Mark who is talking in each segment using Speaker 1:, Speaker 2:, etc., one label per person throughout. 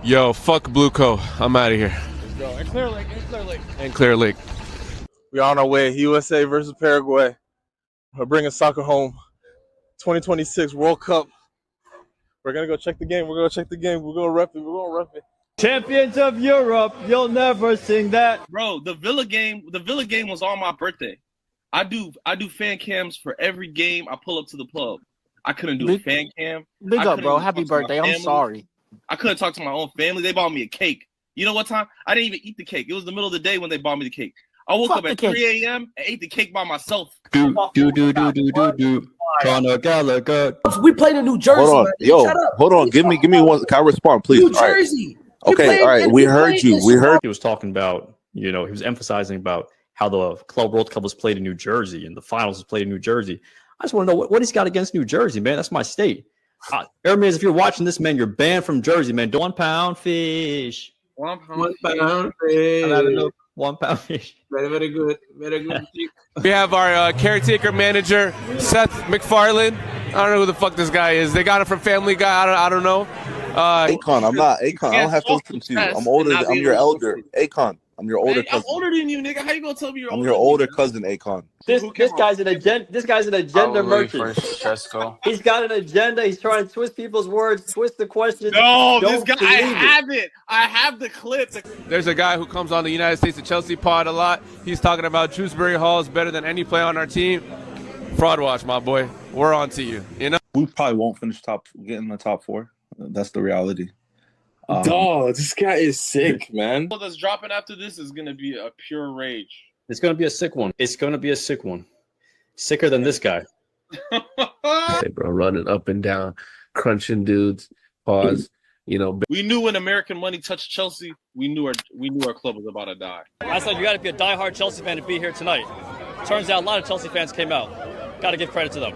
Speaker 1: Yo, fuck Blueco. I'm out of here.
Speaker 2: Let's go. And Clear Lake. And Clear Lake.
Speaker 1: And Clear Lake.
Speaker 3: We're on our way. USA versus Paraguay. We're bringing soccer home. 2026 World Cup. We're going to go check the game. We're going to check the game. We're going to rep it. We're going to rep it.
Speaker 2: Champions of Europe. You'll never sing that.
Speaker 4: Bro, the Villa game was on my birthday. I do fan cams for every game I pull up to the pub. I couldn't do a fan cam.
Speaker 5: Big up, bro. Happy birthday. I'm sorry.
Speaker 4: I couldn't talk to my own family. They bought me a cake. You know what time? I didn't even eat the cake. It was the middle of the day when they bought me the cake. I woke up at 3 a.m. and ate the cake by myself.
Speaker 6: Do. Conor Gallagher.
Speaker 7: We played in New Jersey.
Speaker 8: Hold on, yo, hold on. Give me one. Can I respond, please?
Speaker 7: New Jersey.
Speaker 8: Okay, all right. We heard you. We heard.
Speaker 6: He was talking about, he was emphasizing about how the Club World Cup was played in New Jersey and the finals was played in New Jersey. I just want to know what he's got against New Jersey, man. That's my state. Airman, if you're watching this, man, you're banned from Jersey, man. 1 pound fish.
Speaker 4: 1 pound.
Speaker 7: 1 pound fish.
Speaker 6: 1 pound fish.
Speaker 7: Very good. Very good.
Speaker 1: We have our caretaker manager, Seth MacFarlane. I don't know who the fuck this guy is. They got him from Family Guy. I don't know.
Speaker 8: Akon, I'm not Akon. I don't have to listen to you. I'm older. I'm your elder. Akon. I'm your older cousin.
Speaker 4: I'm older than you, nigga. How you gonna tell me you're older?
Speaker 8: I'm your older cousin, Akon.
Speaker 5: This guy's an agenda. This guy's an agenda merchant. He's got an agenda. He's trying to twist people's words, twist the question.
Speaker 4: No, this guy. I have it. I have the clip.
Speaker 1: There's a guy who comes on the United States of Chelsea pod a lot. He's talking about Shrewsbury Hall is better than any player on our team. Fraud watch, my boy. We're on to you. You know.
Speaker 9: We probably won't get in the top 4. That's the reality.
Speaker 3: Dog, this guy is sick, man.
Speaker 4: That's dropping after this is gonna be a pure rage.
Speaker 6: It's going to be a sick one. It's going to be a sick one. Sicker than this guy.
Speaker 10: Hey, bro, running up and down, crunching dudes. Pause.
Speaker 4: We knew when American money touched Chelsea, we knew our club was about to die.
Speaker 6: I said you got to be a diehard Chelsea fan to be here tonight. Turns out a lot of Chelsea fans came out. Got to give credit to them.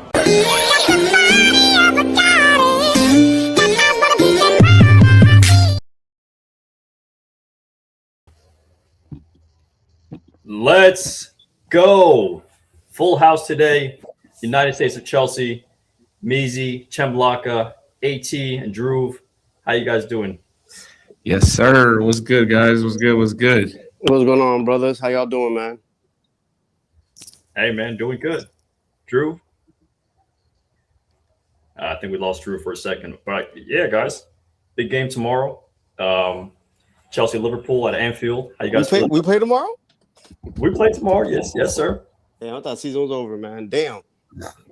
Speaker 6: Let's go. Full house today. United States of Chelsea. Measy, Chemblaka, AT, and Drew. How you guys doing?
Speaker 10: Yes, sir. What's good, guys? What's good?
Speaker 7: What's going on, brothers? How y'all doing, man?
Speaker 6: Hey, man, doing good. Drew? I think we lost Drew for a second. But, yeah, guys, big game tomorrow. Chelsea, Liverpool at Anfield. How you guys
Speaker 7: feeling? We play tomorrow?
Speaker 6: We play tomorrow, yes, sir.
Speaker 7: Yeah, I thought season was over, man. Damn.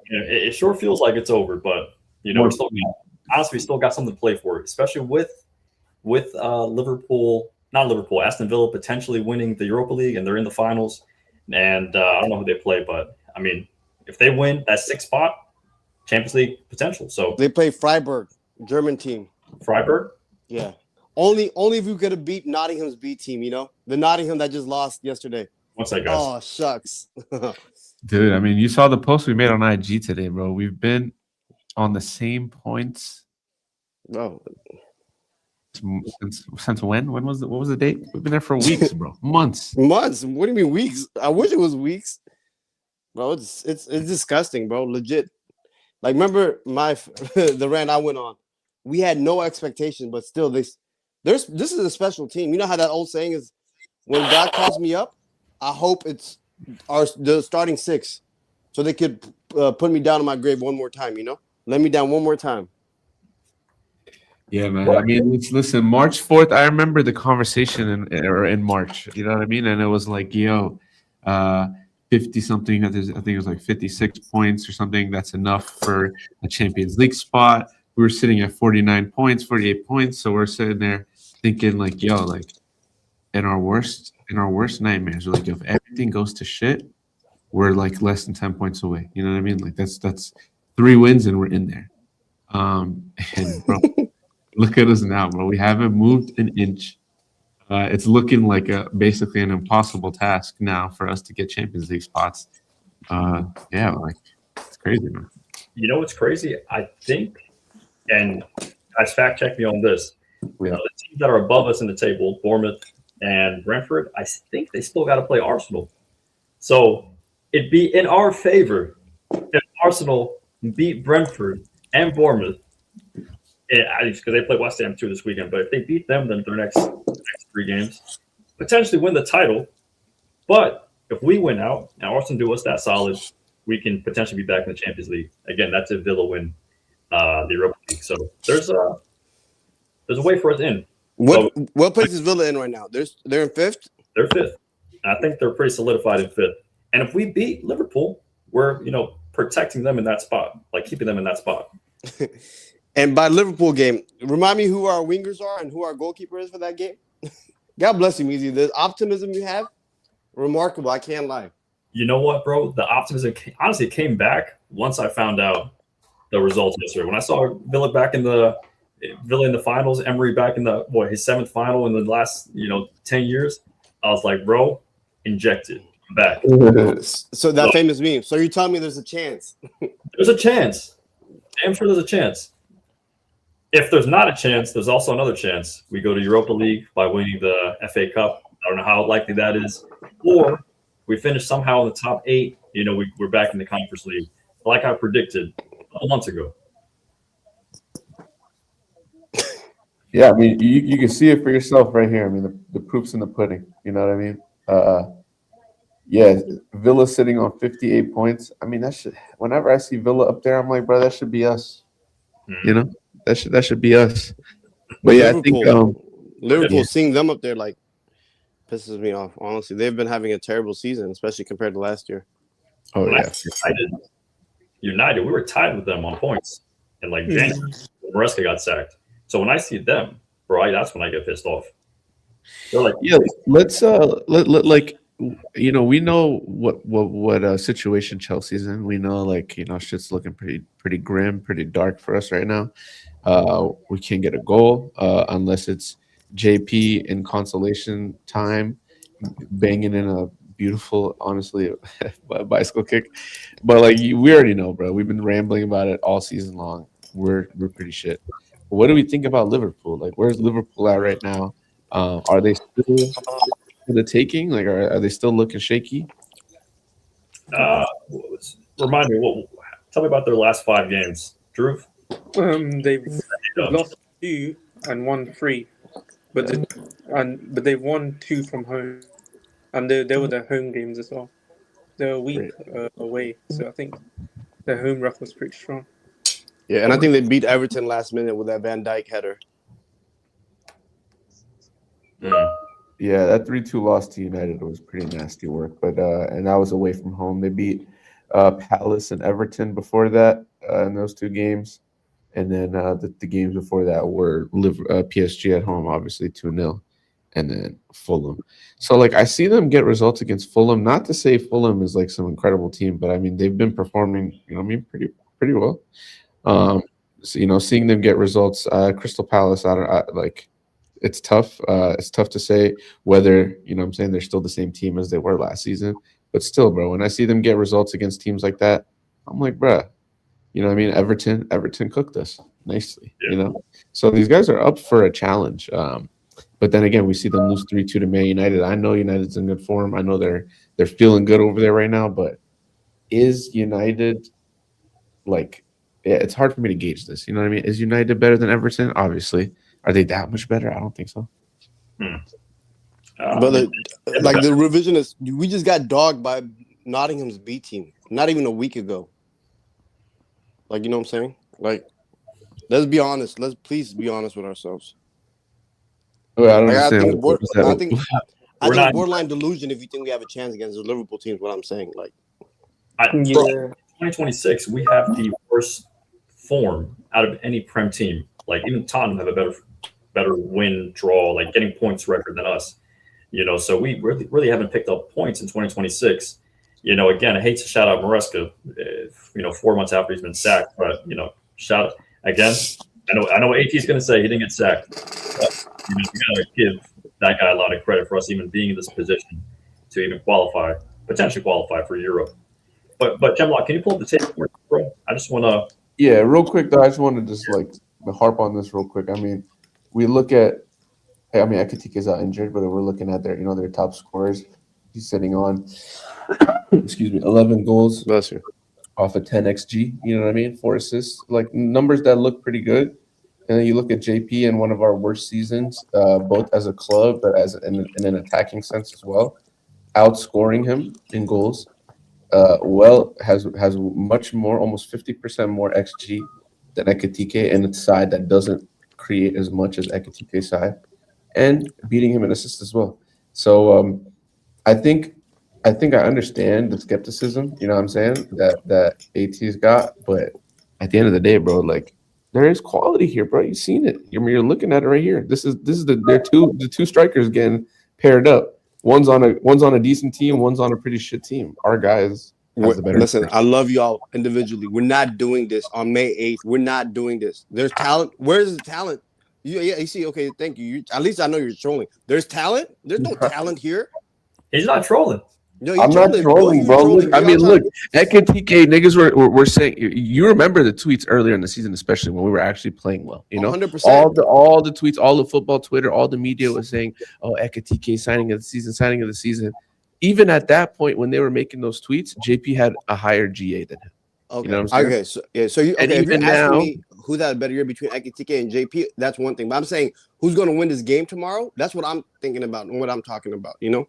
Speaker 6: It sure feels like it's over, but we still got something to play for, especially with Aston Villa potentially winning the Europa League, and they're in the finals. And I don't know who they play, but I mean, if they win that 6th spot, Champions League potential. So
Speaker 7: they play Freiburg, German team.
Speaker 6: Freiburg?
Speaker 7: Yeah. Only if you could have beat Nottingham's B team, the Nottingham that just lost yesterday.
Speaker 6: What's that, guys?
Speaker 7: Oh, shucks.
Speaker 10: Dude, I mean, you saw the post we made on IG today, bro. We've been on the same points.
Speaker 7: Bro.
Speaker 10: Since when? What was the date? We've been there for weeks, bro. Months.
Speaker 7: Months. What do you mean weeks? I wish it was weeks. Bro, it's disgusting, bro. Legit. Like, remember the rant I went on? We had no expectation, but still this is a special team. You know how that old saying is, when God calls me up, I hope it's the starting 6, so they could put me down in my grave one more time. Let me down one more time.
Speaker 10: Yeah, man. I mean, listen. March 4th. I remember the conversation in March. You know what I mean? And it was like, 50 something. I think it was like 56 points or something. That's enough for a Champions League spot. We were sitting at 49 points, 48 points. So we're sitting there thinking like, in our worst nightmares, we're like, if everything goes to shit, we're like less than 10 points away. You know what I mean? Like that's 3 wins and we're in there. And bro, look at us now, bro. We haven't moved an inch. It's looking like basically an impossible task now for us to get Champions League spots. It's crazy, man.
Speaker 6: You know what's crazy? I think, and guys, fact check me on this. The teams that are above us in the table, Bournemouth and Brentford, I think they still got to play Arsenal. So it'd be in our favor if Arsenal beat Brentford and Bournemouth because they play West Ham too this weekend. But if they beat them, then their next 3 games, potentially win the title. But if we win out and Arsenal do us that solid, we can potentially be back in the Champions League again. That's if Villa win the Europa League. So there's a way for us in.
Speaker 7: What place is Villa in right now? They're in 5th.
Speaker 6: They're 5th. I think they're pretty solidified in 5th. And if we beat Liverpool, we're protecting them in that spot, like keeping them in that spot.
Speaker 7: And by Liverpool game, remind me who our wingers are and who our goalkeeper is for that game. God bless you, Meezy. The optimism you have, remarkable. I can't lie.
Speaker 6: You know what, bro? The optimism honestly came back once I found out the results yesterday. When I saw Villa in the finals, Emery back in his 7th final in the last 10 years, I was like, bro, injected. I'm back.
Speaker 7: So that famous meme. So you're telling me there's a chance?
Speaker 6: There's a chance. I'm sure there's a chance. If there's not a chance, there's also another chance. We go to Europa League by winning the FA Cup. I don't know how likely that is. Or we finish somehow in the top 8. We're back in the Conference League, like I predicted a month ago.
Speaker 10: Yeah, I mean, you can see it for yourself right here. I mean, the proof's in the pudding. You know what I mean? Yeah, Villa sitting on 58 points. I mean, whenever I see Villa up there, I'm like, bro, that should be us. That should be us. But yeah,
Speaker 7: Liverpool,
Speaker 10: I think
Speaker 7: Liverpool seeing them up there like pisses me off. Honestly, they've been having a terrible season, especially compared to last year.
Speaker 10: Oh yeah,
Speaker 6: United, we were tied with them on points in January. Maresca got sacked. So when I see them, bro, that's when I get pissed off. They're like,
Speaker 10: yeah, let's we know what situation Chelsea's in. We know shit's looking pretty grim, pretty dark for us right now. We can't get a goal unless it's JP in consolation time, banging in a beautiful, honestly, bicycle kick. But we already know, bro. We've been rambling about it all season long. We're pretty shit. But what do we think about Liverpool? Where's Liverpool at right now? Are they still for the taking? Are they still looking shaky?
Speaker 6: Remind me, tell me about their last 5 games, Drew.
Speaker 11: They've lost 2 and won 3, but they've won 2 from home, and they were their home games as well. They were weak away, so I think their home ref was pretty strong.
Speaker 7: Yeah, and I think they beat Everton last minute with that Van Dijk header.
Speaker 10: Yeah, that 3-2 loss to United was pretty nasty work, but and that was away from home. They beat Palace and Everton before that in those 2 games, and then the games before that were PSG at home, obviously 2-0, and then Fulham. So I see them get results against Fulham. Not to say Fulham is some incredible team, but I mean they've been performing, pretty well. So seeing them get results, Crystal Palace, it's tough. It's tough to say whether, they're still the same team as they were last season. But still, bro, when I see them get results against teams like that, I'm like, bruh, Everton cooked us nicely, So these guys are up for a challenge. But then again, we see them lose 3-2 to Man United. I know United's in good form. I know they're feeling good over there right now. But is United it's hard for me to gauge this. You know what I mean? Is United better than Everton? Obviously. Are they that much better? I don't think so.
Speaker 7: But the revisionists, we just got dogged by Nottingham's B team not even a week ago. You know what I'm saying? Let's be honest. Let's please be honest with ourselves.
Speaker 10: Well, I don't understand.
Speaker 7: I think it's borderline delusion if you think we have a chance against the Liverpool team. What I'm saying,
Speaker 6: 2026, we have the worst form out of any Prem team. Even Tottenham have a better win draw, getting points record than us. So we really haven't picked up points in 2026. Again, I hate to shout out Maresca, 4 months after he's been sacked, but shout out again. I know what AT is going to say. He didn't get sacked. But, you got to give that guy a lot of credit for us even being in this position to even potentially qualify for Europe. But Gemlock, can you pull up the table, bro? I just want to.
Speaker 10: Yeah, real quick though. I just want to harp on this real quick. I mean, we look at. Ekitike is out injured, but we're looking at their top scorers. He's sitting on, 11 goals.
Speaker 7: Bless you.
Speaker 10: Off of 10 xG. You know what I mean? 4 assists, numbers that look pretty good. And then you look at JP in one of our worst seasons, both as a club, but as in an attacking sense as well, outscoring him in goals. Has much more, almost 50% more XG than Ekitike, and its side that doesn't create as much as Ekitike's side, and beating him in assists as well. So I think I understand the skepticism, you know what I'm saying, that AT's got, but at the end of the day, bro, like there is quality here, bro. You've seen it. You're looking at it right here. This is the two strikers getting paired up. One's on a decent team, one's on a pretty shit team. Our guys has the better.
Speaker 7: Listen, I love y'all individually. We're not doing this on May 8th. We're not doing this. There's talent. Where's the talent? You see, okay, thank you. At least I know you're trolling. There's talent. There's no talent here.
Speaker 6: He's not trolling.
Speaker 7: No,
Speaker 10: I'm not trolling, bro. Look, I mean, look, Ekitike niggas were saying. You remember the tweets earlier in the season, especially when we were actually playing well. You know,
Speaker 7: 100%.
Speaker 10: all the tweets, all the football Twitter, all the media was saying, "Oh, Ekitike signing of the season." Even at that point, when they were making those tweets, JP had a higher GA than him.
Speaker 7: Okay.
Speaker 10: You know what I'm saying?
Speaker 7: Okay. So yeah. So you. Okay.
Speaker 10: And
Speaker 7: if you're
Speaker 10: even
Speaker 7: asking
Speaker 10: now,
Speaker 7: me who's had a better year between Ekitike and JP, that's one thing. But I'm saying who's going to win this game tomorrow? That's what I'm thinking about and what I'm talking about. You know.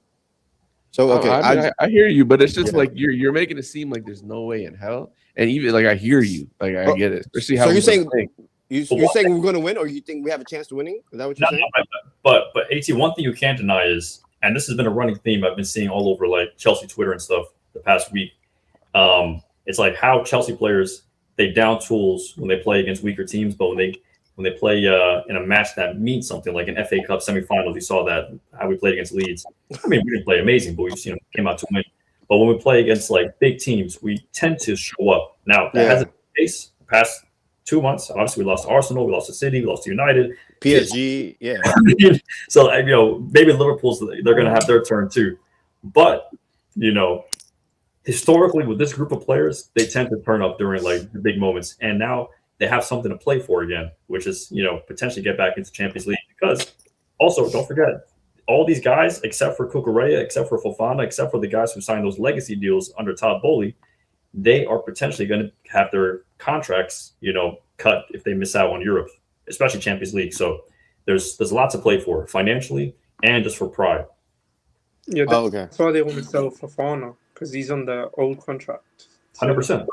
Speaker 7: So okay,
Speaker 10: I hear you, but it's just like you're making it seem like there's no way in hell, and even like I hear you, like I get it. Especially how
Speaker 7: so you're saying you're saying we're going to win, or you think we have a chance to winning? Is that what you're saying?
Speaker 6: But AT, one thing you can't deny is, and this has been a running theme I've been seeing all over like Chelsea Twitter and stuff the past week. It's like how Chelsea players, they down tools when they play against weaker teams, but when they play in a match that means something, like an FA Cup semifinals, you saw that how we played against Leeds. I mean, we didn't play amazing, but we've seen them came out to win. But when we play against like big teams, we tend to show up. Now that hasn't been the case the past 2 months. Obviously, we lost to Arsenal, we lost to City, we lost to United,
Speaker 7: PSG. Yeah.
Speaker 6: So you know, maybe Liverpool's they're going to have their turn too. But you know, historically with this group of players, they tend to turn up during like the big moments, and now they have something to play for again, which is, you know, potentially get back into Champions League. Because also, don't forget, all these guys, except for Cucurella, except for Fofana, except for the guys who signed those legacy deals under Todd Bowley, they are potentially going to have their contracts, you know, cut if they miss out on Europe, especially Champions League. So there's a lot to play for financially and just for pride.
Speaker 11: Yeah, that's why they want to sell Fofana, because he's on the old contract.
Speaker 6: 100%.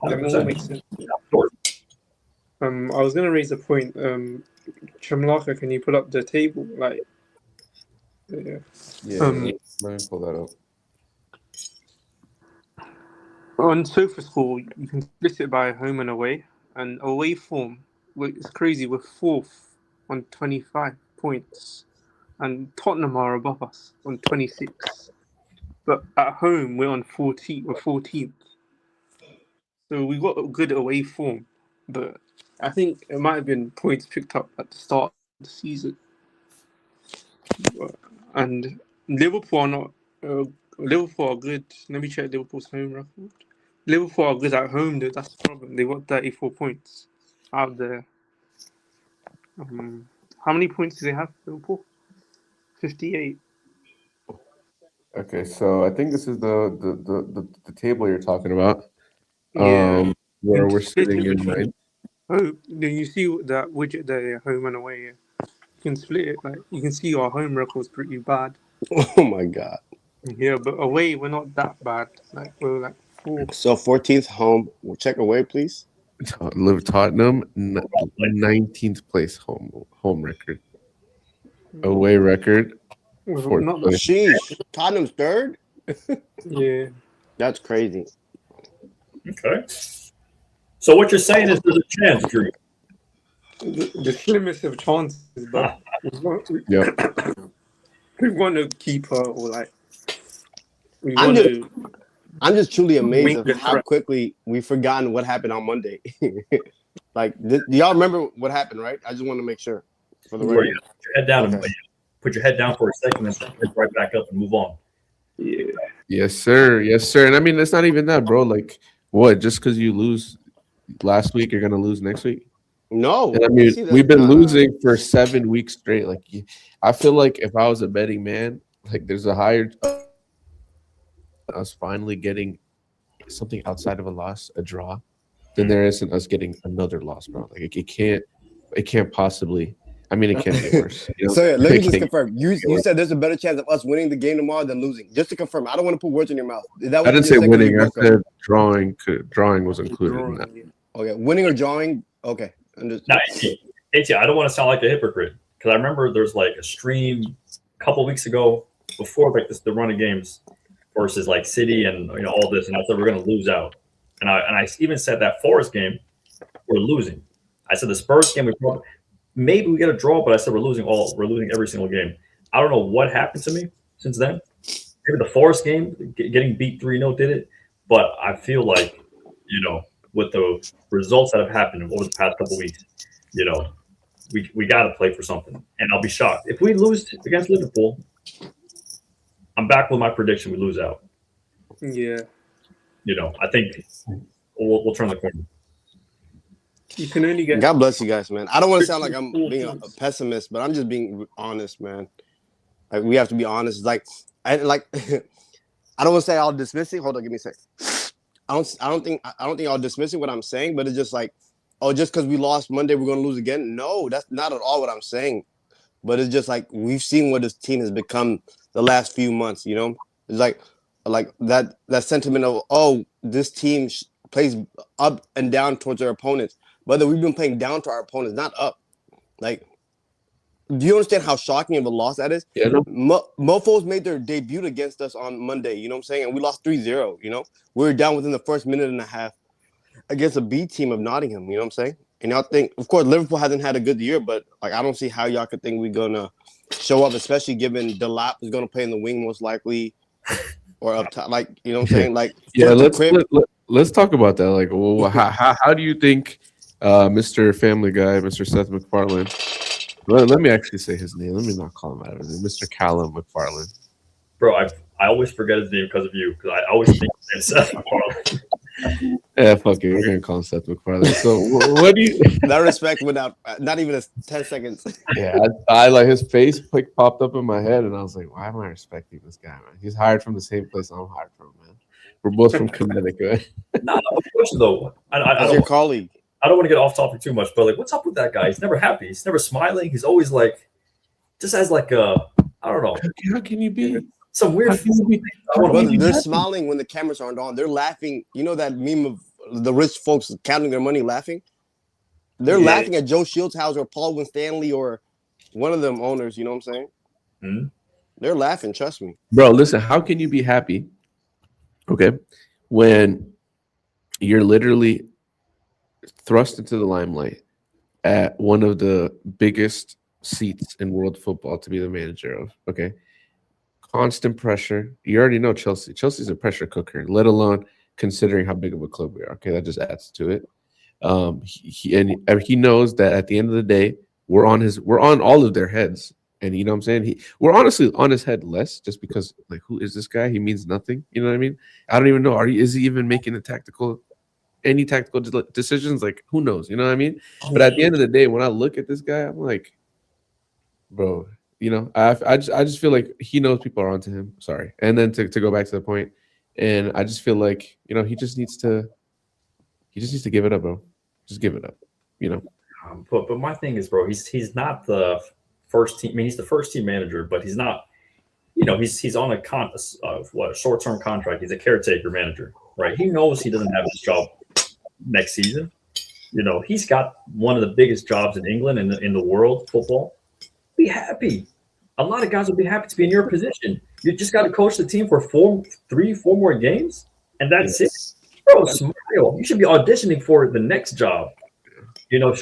Speaker 11: That makes sense. I was going to raise a point. Chumlaka, can you pull up the table? Like,
Speaker 10: yeah. Let me pull that up.
Speaker 11: On SofaScore, you can split it by home and away. And away form, it's crazy. We're fourth on 25 points, and Tottenham are above us on 26. But at home, we're on 14th. We're 14th. So we got a good away form, but I think it might have been points picked up at the start of the season. And Liverpool are not. Liverpool are good. Let me check Liverpool's home record. Liverpool are good at home, though. That's the problem. They got 34 points out there. How many points do they have, Liverpool? 58.
Speaker 10: Okay, so I think this is the table you're talking about.
Speaker 11: Yeah.
Speaker 10: Where we're sitting in ninth.
Speaker 11: Oh, then you see that widget there, home and away. Yeah. You can split it. Like you can see our home record's pretty bad.
Speaker 7: Oh my god.
Speaker 11: Yeah, but away we're not that bad. Like we're like 4.
Speaker 7: So 14th home. We'll check away, please.
Speaker 10: Live Tottenham, 19th place home record. Away record.
Speaker 11: Not
Speaker 7: the sheesh. Tottenham's third.
Speaker 11: Yeah,
Speaker 7: that's crazy.
Speaker 6: Okay. So what you're saying is there's a chance, Drew.
Speaker 11: The slimmest of chances, but we want to keep her or like.
Speaker 7: I'm just truly amazed of how quickly we've forgotten what happened on Monday. Like, do y'all remember what happened, right? I just want to make sure. For the record.
Speaker 6: Put your head down and put your head down for a second and then right back up and move on.
Speaker 11: Yeah.
Speaker 10: Yes, sir. Yes, sir. And I mean, it's not even that, bro. Like, what? Just because you lose last week, you're gonna lose next week?
Speaker 7: No.
Speaker 10: And I mean, we've been losing for 7 weeks straight. Like, I feel like if I was a betting man, like, there's a higher us finally getting something outside of a loss, a draw, than there isn't us getting another loss, bro. Like, it can't. it can't possibly. I mean, it can't be worse. You know?
Speaker 7: So yeah, let me
Speaker 10: It
Speaker 7: just
Speaker 10: can't-
Speaker 7: confirm. You said there's a better chance of us winning the game tomorrow than losing. Just to confirm, I don't want to put words in your mouth. That
Speaker 10: I didn't
Speaker 7: what
Speaker 10: say
Speaker 7: you're saying when you
Speaker 10: winning. I
Speaker 7: woke up?
Speaker 10: said drawing. Drawing was included in that.
Speaker 7: Okay, winning or drawing. Okay,
Speaker 6: Now, AT, I don't want to sound like a hypocrite because I remember there's like a stream a couple weeks ago before like the run of games versus like City and all this, and I said we're going to lose out, and I even said that Forest game we're losing. I said the Spurs game maybe we get a draw, but I said we're losing every single game. I don't know what happened to me since then. Maybe the Forest game getting beat 3-0 did it, but I feel like with the results that have happened over the past couple weeks, we got to play for something. And I'll be shocked if we lose against Liverpool. I'm back with my prediction. We lose out.
Speaker 11: Yeah.
Speaker 6: I think we'll turn the corner.
Speaker 11: You can only get.
Speaker 7: God bless you guys, man. I don't want to sound like I'm being a pessimist, but I'm just being honest, man. Like we have to be honest. I don't want to say I'll dismiss it. Hold on, give me a sec. I don't think I'll dismiss it what I'm saying, but it's just like, oh, just because we lost Monday, we're gonna lose again. No, that's not at all what I'm saying. But it's just like we've seen what this team has become the last few months. It's like that sentiment of, oh, this team plays up and down towards their opponents. Whether we've been playing down to our opponents, not up. Like, do you understand how shocking of a loss that is?
Speaker 10: Yeah,
Speaker 7: Mofos made their debut against us on Monday, you know what I'm saying? And we lost 3-0, We were down within the first minute and a half against a B team of Nottingham, you know what I'm saying? And y'all think, of course, Liverpool hasn't had a good year, but I don't see how y'all could think we're going to show up, especially given Delap is going to play in the wing most likely or up top. You know what I'm saying?
Speaker 10: Yeah, let's talk about that. Well, how do you think Mr. Family Guy, Mr. Seth MacFarlane, let me actually say his name. Let me not call him out of his name. Mr. Callum MacFarlane.
Speaker 6: Bro, I always forget his name because of you, because I always think his name Seth MacFarlane.
Speaker 10: Yeah, fuck it. We're going to call him Seth MacFarlane. So what do you...
Speaker 7: That respect without not even 10 seconds.
Speaker 10: Yeah, I like his face popped up in my head, and I was like, why am I respecting this guy, man? He's hired from the same place I'm hired from, man. We're both from Connecticut.
Speaker 6: No, of course, though.
Speaker 7: As your colleague.
Speaker 6: I don't want to get off topic too much, but what's up with that guy? He's never happy. He's never smiling. He's always just has I don't know.
Speaker 10: How can you be?
Speaker 6: Some weird.
Speaker 7: They're smiling when the cameras aren't on. They're laughing. You know that meme of the rich folks counting their money laughing? They're laughing at Joe Shieldhouse or Paul Winstanley or one of them owners. You know what I'm saying?
Speaker 6: Mm-hmm.
Speaker 7: They're laughing. Trust me.
Speaker 10: Bro, listen, how can you be happy, okay, when you're literally thrust into the limelight at one of the biggest seats in world football to be the manager of, okay? Constant pressure. You already know Chelsea. Chelsea's a pressure cooker, let alone considering how big of a club we are. Okay, that just adds to it. He knows that at the end of the day, we're on all of their heads. And you know what I'm saying? We're honestly on his head less just because, who is this guy? He means nothing. You know what I mean? I don't even know. Is he even making any tactical decisions? Who knows? You know what I mean? But at the end of the day, when I look at this guy, I'm like, bro, I just feel like he knows people are onto him. Sorry. And then to go back to the point, and I just feel like, he just needs to give it up, bro. Just give it up,
Speaker 6: But my thing is, bro, he's not the first team. I mean, he's the first team manager, but he's not. He's on a short-term contract. He's a caretaker manager, right? He knows he doesn't have this job next season. He's got one of the biggest jobs in England and in the world football. Be happy. A lot of guys would be happy to be in your position. You just got to coach the team for 4 more games, and that's it. Bro, smile. You should be auditioning for the next job. Showing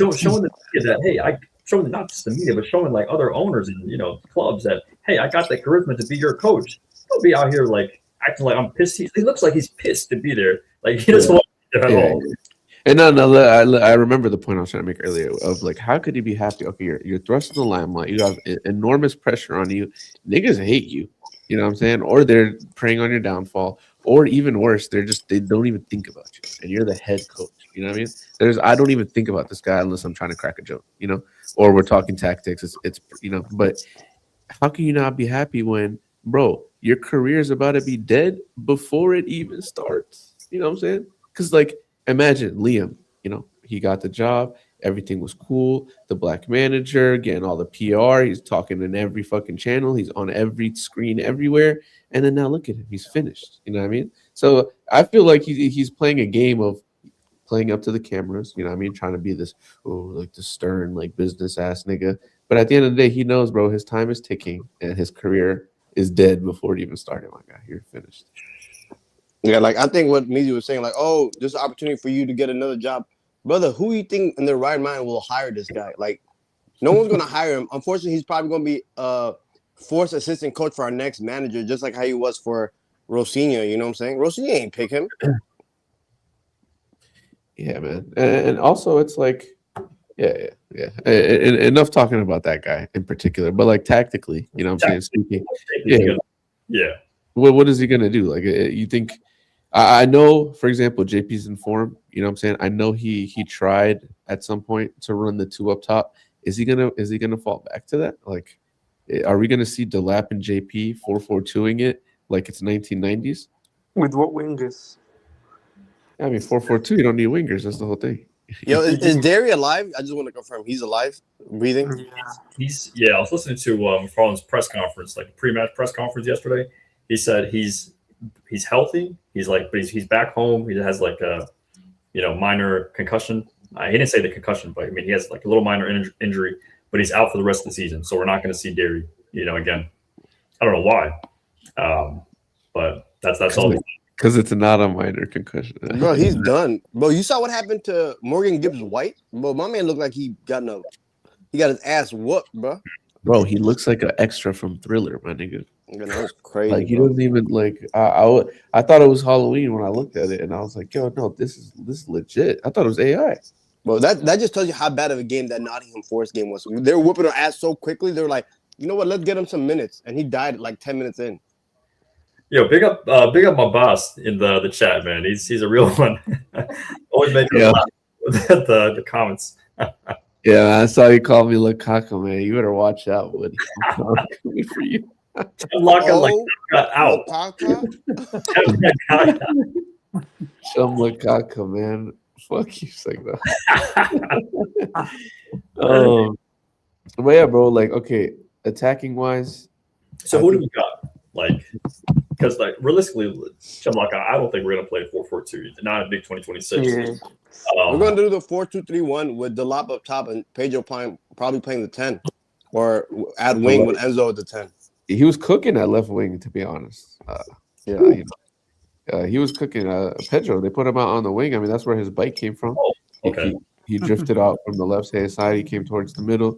Speaker 6: the media that, hey, showing not just the media, but showing other owners and clubs that, hey, I got the charisma to be your coach. Don't be out here acting like I'm pissed. He looks like he's pissed to be there. He doesn't want to be there at all.
Speaker 10: And I remember the point I was trying to make earlier of how could he be happy? Okay, you're thrust in the limelight. You have enormous pressure on you. Niggas hate you. You know what I'm saying? Or they're preying on your downfall. Or even worse, they don't even think about you, and you're the head coach. You know what I mean? I don't even think about this guy unless I'm trying to crack a joke. Or we're talking tactics. It's But how can you not be happy when, bro, your career is about to be dead before it even starts? You know what I'm saying? Because imagine Liam. He got the job. everything was cool. The black manager getting all the PR. He's talking in every fucking channel. He's on every screen everywhere. And then now look at him. He's finished. You know what I mean? So I feel like he's playing a game of playing up to the cameras. You know what I mean? Trying to be this, like the stern, like business ass nigga. But at the end of the day, he knows, bro, his time is ticking and his career is dead before it even started. My guy, you're finished.
Speaker 7: Yeah, like I think what Mizi was saying, like, oh, there's an opportunity for you to get another job. Brother, who you think in their right mind will hire this guy? Like, no one's gonna hire him. Unfortunately, he's probably gonna be forced assistant coach for our next manager, just like how he was for Rosinha. You know what I'm saying? Rosinha ain't pick him.
Speaker 10: Yeah, man. And also, it's like, yeah. Enough talking about that guy in particular, but like tactically, you know what I'm saying? Speaking,
Speaker 6: yeah.
Speaker 10: What is he gonna do? Like, you think? I know, for example, JP's in form. You know what I'm saying? I know he tried at some point to run the 2 up top. Is he gonna fall back to that? Like, are we gonna see Delap and JP 4-4-2ing it like it's 1990s?
Speaker 11: With what wingers?
Speaker 10: I mean, 4-4-2. You don't need wingers. That's the whole thing.
Speaker 7: Yo, is Derry alive? I just want to confirm he's alive, breathing.
Speaker 6: I was listening to McFarland's press conference, like pre-match press conference yesterday. He said he's healthy. He's like, but he's back home. He has like a minor concussion. He didn't say the concussion, but I mean he has like a little minor injury, but he's out for the rest of the season. So we're not going to see Derry, again. I don't know why, but that's all.
Speaker 10: Because it's not a minor concussion.
Speaker 7: Bro, he's done. Bro, you saw what happened to Morgan Gibbs White? Bro, my man looked like he got his ass whooped, bro.
Speaker 10: Bro, he looks like an extra from Thriller, my nigga.
Speaker 7: That was crazy.
Speaker 10: Like he doesn't even like. I thought it was Halloween when I looked at it, and I was like, "Yo, no, this is legit." I thought it was AI.
Speaker 7: Bro, that just tells you how bad of a game that Nottingham Forest game was. They were whooping our ass so quickly. They were like, "You know what? Let's get him some minutes," and he died like 10 minutes in.
Speaker 6: Yo, big up my boss in the chat, man. He's a real one. Always making a laugh with the comments.
Speaker 10: Yeah, I saw you call me Lukaku, man. You better watch out, Woody. I'm coming for you.
Speaker 6: Out.
Speaker 10: Some Lukaku, man. Fuck you, that. But yeah, bro. Like, okay, attacking wise.
Speaker 6: So who do we got? Like, because like realistically, I don't think we're gonna play 4-4-2. Not a big 2026.
Speaker 7: Yeah. We're gonna do the 4-2-3-1 with Delap up top and Pedro probably playing the 10, or add wing with Enzo at the 10.
Speaker 10: He was cooking at left wing, to be honest. He was cooking. Pedro, they put him out on the wing. I mean, that's where his bike came from.
Speaker 6: Oh, okay.
Speaker 10: He drifted out from the left-hand side. He came towards the middle.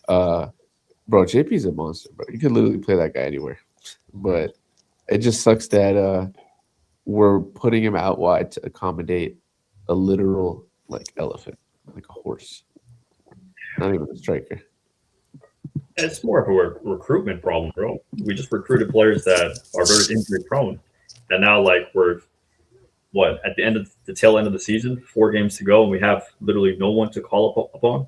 Speaker 10: Bro, JP's a monster, bro. You could literally play that guy anywhere. But it just sucks that we're putting him out wide to accommodate a literal like elephant, like a horse. Not even a striker.
Speaker 6: It's more of a recruitment problem, bro. We just recruited players that are very injury prone, and now like we're at the tail end of the season, 4 games to go, and we have literally no one to call upon.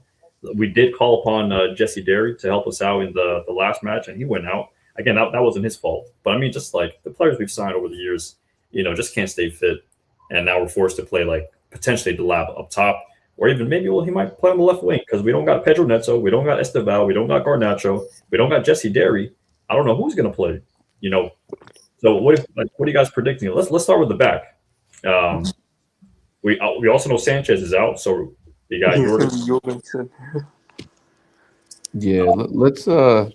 Speaker 6: We did call upon Jesse Derry to help us out in the last match, and he went out. Again, that wasn't his fault. But I mean, just like the players we've signed over the years, just can't stay fit, and now we're forced to play like potentially Delap up top. Or even maybe he might play on the left wing because we don't got Pedro Neto, we don't got Esteval, we don't got Garnacho, we don't got Jesse Derry. I don't know who's going to play. So what are you guys predicting? Let's start with the back. We also know Sanchez is out, so you got
Speaker 11: Jorgensen.
Speaker 10: Yeah, let's.
Speaker 6: McFarland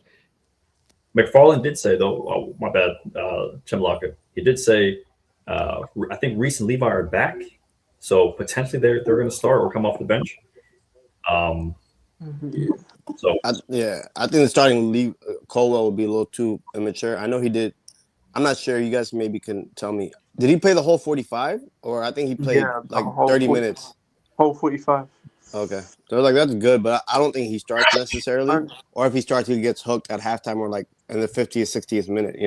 Speaker 6: did say though. My bad, Chimlaka. He did say. I think Reese and Levi are back. So potentially they're going to start or come off the bench. So
Speaker 7: I think the starting leave Colwell would be a little too immature. I know he did. I'm not sure. You guys maybe can tell me. Did he play the whole 45, or I think he played like 30 minutes?
Speaker 11: Whole 45.
Speaker 7: Okay, so like that's good, but I don't think he starts necessarily. Or if he starts, he gets hooked at halftime or like in the 50th, 60th minute.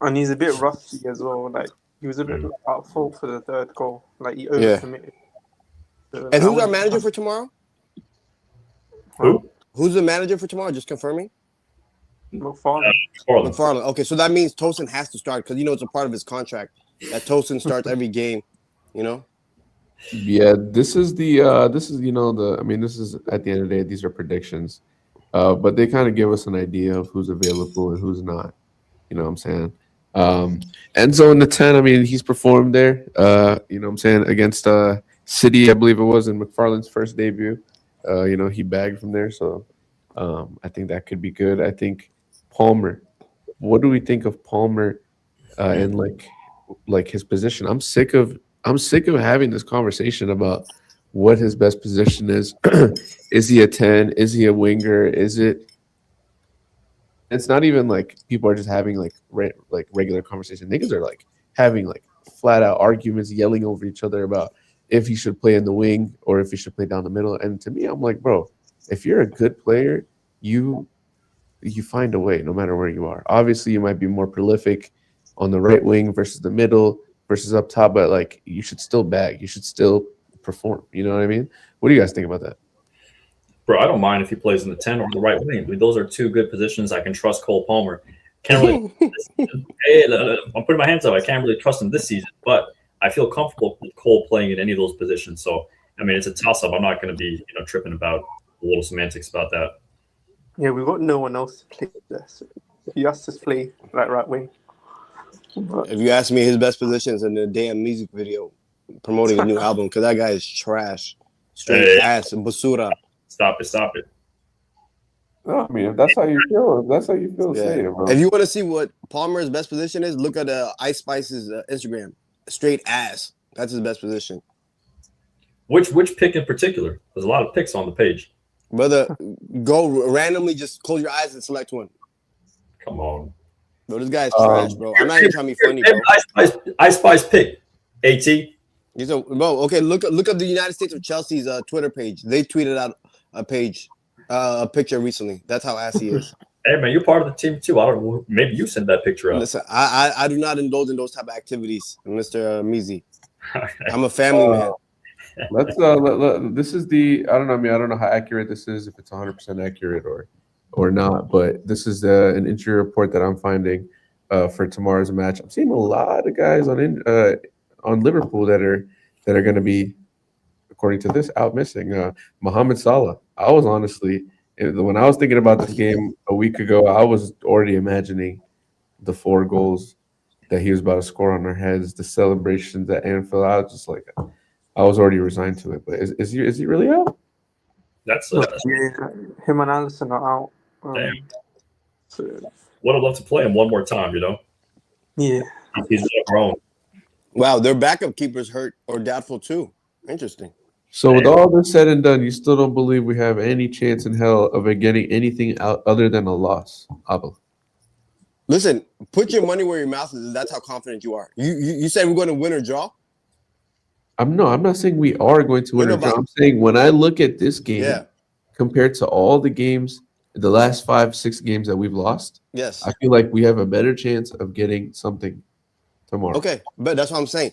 Speaker 11: And he's a bit rusty as well. Like. He was a bit at fault for the third goal. Like he overcommitted. So,
Speaker 7: and who's our manager for tomorrow?
Speaker 6: Who?
Speaker 7: Who's the manager for tomorrow? Just confirming.
Speaker 11: McFarland.
Speaker 7: Okay, so that means Tosin has to start because it's a part of his contract that Tosin starts every game.
Speaker 10: Yeah, this is the I mean, this is at the end of the day, these are predictions. But they kind of give us an idea of who's available and who's not. You know what I'm saying? Enzo in the 10, I mean, he's performed there, you know what I'm saying, against City, I believe it was in McFarland's first debut. He bagged from there, so I think that could be good. I think Palmer. What do we think of Palmer and like his position? I'm sick of having this conversation about what his best position is. Is he a 10? Is he a winger? Is it it's not even like people are just having like regular conversation. Niggas are like having like flat out arguments, yelling over each other about if he should play in the wing or if he should play down the middle. And to me, I'm like, bro, if you're a good player, you find a way no matter where you are. Obviously, you might be more prolific on the right wing versus the middle versus up top, but like you should still bag. You should still perform. You know what I mean? What do you guys think about that?
Speaker 6: Bro, I don't mind if he plays in the 10 or the right wing. I mean, those are two good positions. I can trust Cole Palmer. Can't really. I'm putting my hands up. I can't really trust him this season, but I feel comfortable with Cole playing in any of those positions. So, I mean, it's a toss-up. I'm not going to be, tripping about a little semantics about that.
Speaker 11: Yeah, we've got no one else to play this. You asked us to play right wing. But
Speaker 7: If you ask me, his best position is in the damn music video promoting a new album because that guy is trash. Straight ass basura.
Speaker 6: Stop it.
Speaker 10: No, I mean, if that's how you feel, say it, bro.
Speaker 7: If you want to see what Palmer's best position is, look at Ice Spice's Instagram. Straight ass. That's his best position.
Speaker 6: Which pick in particular? There's a lot of picks on the page.
Speaker 7: Brother, go randomly, just close your eyes and select one.
Speaker 6: Come on.
Speaker 7: Bro, this guy's trash, bro. I'm not even trying to be funny, bro.
Speaker 6: Ice Spice pick. AT.
Speaker 7: Bro, okay, look up the United States of Chelsea's Twitter page. They tweeted out a picture recently. That's how ass he is.
Speaker 6: Hey, man, you're part of the team, too. I don't know. Maybe you sent that picture out.
Speaker 7: Listen, I do not indulge in those type of activities, Mr. Mizi. I'm a family man.
Speaker 10: Let's this is the I don't know. I mean, I don't know how accurate this is, if it's 100% accurate or not. But this is an injury report that I'm finding for tomorrow's match. I'm seeing a lot of guys on Liverpool that are going to be, according to this, out missing. Mohamed Salah. I was honestly, when I was thinking about this game a week ago, I was already imagining the 4 goals that he was about to score on our heads, the celebrations at Anfield. I was just like, I was already resigned to it. But is he really out?
Speaker 6: That's
Speaker 11: him and Alisson are out.
Speaker 6: Damn. Would have loved to play him one more time,
Speaker 11: Yeah.
Speaker 6: He's grown.
Speaker 7: Wow, their backup keeper's hurt or doubtful too. Interesting.
Speaker 10: So with all this said and done, you still don't believe we have any chance in hell of it getting anything out other than a loss, Abel?
Speaker 7: Listen, put your money where your mouth is. That's how confident you are. You said we're going to win or draw?
Speaker 10: I'm not saying we are going to win or draw. I'm saying when I look at this game compared to all the games, the last 5-6 games that we've lost,
Speaker 7: yes,
Speaker 10: I feel like we have a better chance of getting something tomorrow.
Speaker 7: Okay, but that's what I'm saying.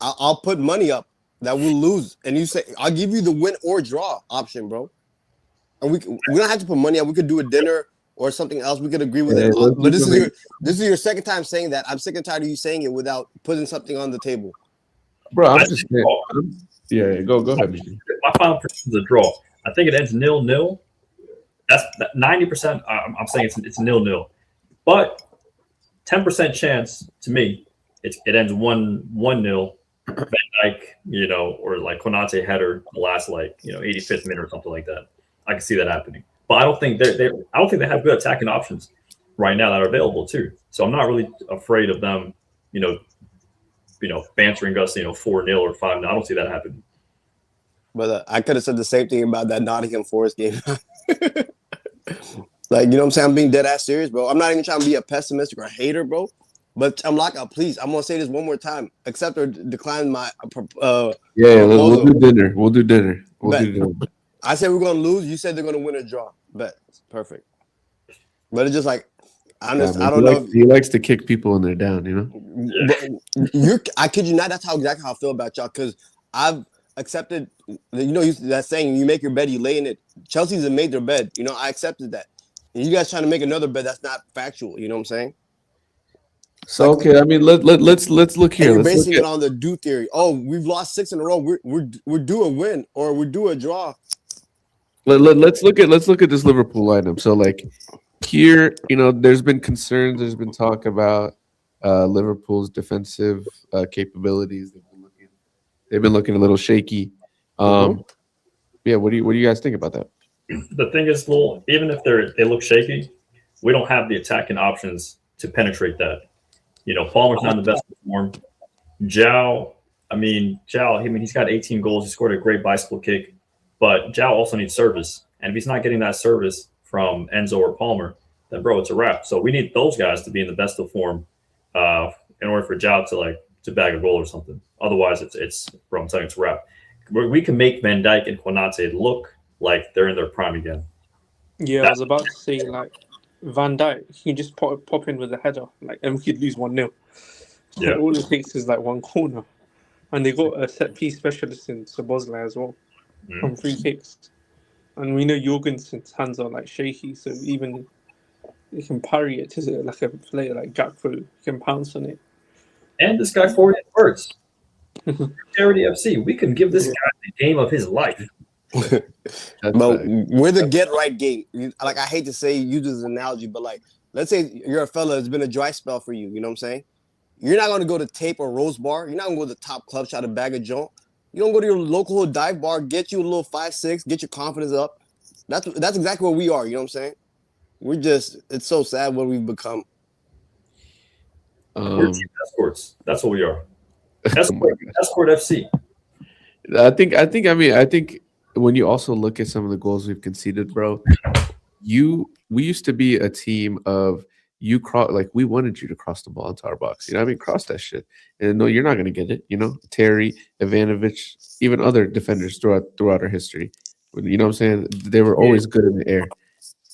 Speaker 7: I'll put money up that we'll lose, and you say I'll give you the win or draw option, bro. And we don't have to put money up. We could do a dinner or something else. We could agree with it. But this is your second time saying that. I'm sick and tired of you saying it without putting something on the table.
Speaker 10: Bro, I'm just saying. Go ahead.
Speaker 6: My final prediction is a draw. I think it ends 0-0. That's 90%. I'm saying it's 0-0, but 10% chance to me it ends 1-0. Van Dijk, or like Konate header the last 85th minute or something like that. I can see that happening, but I don't think they have good attacking options right now that are available too. So I'm not really afraid of them, bantering us, 4-0 or 5-0. I don't see that happening.
Speaker 7: But I could have said the same thing about that Nottingham Forest game. Like, you know what I'm saying? I'm being dead ass serious, bro. I'm not even trying to be a pessimistic or a hater, bro. But I'm like, please, I'm gonna say this one more time. Accept or decline my
Speaker 10: we'll do dinner. We'll do dinner.
Speaker 7: I said we're gonna lose. You said they're gonna win or draw. Bet. Perfect. But it's just like I don't know.
Speaker 10: He likes to kick people when they're down,
Speaker 7: But I kid you not, that's exactly how I feel about y'all, because I've accepted that saying, you make your bed, you lay in it. Chelsea's made their bed. I accepted that. And you guys trying to make another bed that's not factual, you know what I'm saying?
Speaker 10: So okay, I mean let's look here.
Speaker 7: And you're
Speaker 10: Let's look
Speaker 7: basing
Speaker 10: at
Speaker 7: it on the due theory. Oh, we've lost 6 in a row. We're due a win or we're due a draw.
Speaker 10: let's look at this Liverpool lineup. So like here, there's been concerns. There's been talk about Liverpool's defensive capabilities. They've been looking a little shaky. Yeah, what do you guys think about that?
Speaker 6: The thing is, even if they look shaky, we don't have the attacking options to penetrate that. Palmer's not in the best form. Zhao, he's got 18 goals. He scored a great bicycle kick, but Zhao also needs service. And if he's not getting that service from Enzo or Palmer, then bro, it's a wrap. So we need those guys to be in the best of form in order for Zhao to bag a goal or something. Otherwise, it's bro, I'm telling you, it's a wrap. We can make Van Dijk and Konate look like they're in their prime again.
Speaker 11: Yeah, I was about to say, like, Van Dijk, he can just pop in with a header, and we could lose 1-0.
Speaker 6: Yeah.
Speaker 11: All it takes is, one corner. And they got a set-piece specialist in Szoboszlai as well, from free kicks. And we know Jorgensen's hands are, shaky, so even he can parry it to, a player like Gakpo, he can pounce on it.
Speaker 6: And this guy forward words. Charity FC, we can give this guy the game of his life.
Speaker 7: But we're the get right game. I hate to say use this analogy, but let's say you're a fella, it's been a dry spell for you. You know what I'm saying? You're not gonna go to Tape or Rose Bar. You're not gonna go to the top club, try to bag a joint. You don't go to your local dive bar, get you a little 5-6, get your confidence up. That's exactly what we are. You know what I'm saying? We're just, it's so sad what we've become.
Speaker 6: We're team escorts. That's what we are. Escort FC.
Speaker 10: I think when you also look at some of the goals we've conceded, bro, we used to be a team of we wanted you to cross the ball into our box. Cross that shit. And no, you're not gonna get it. Terry, Ivanovic, even other defenders throughout our history. You know what I'm saying? They were always good in the air.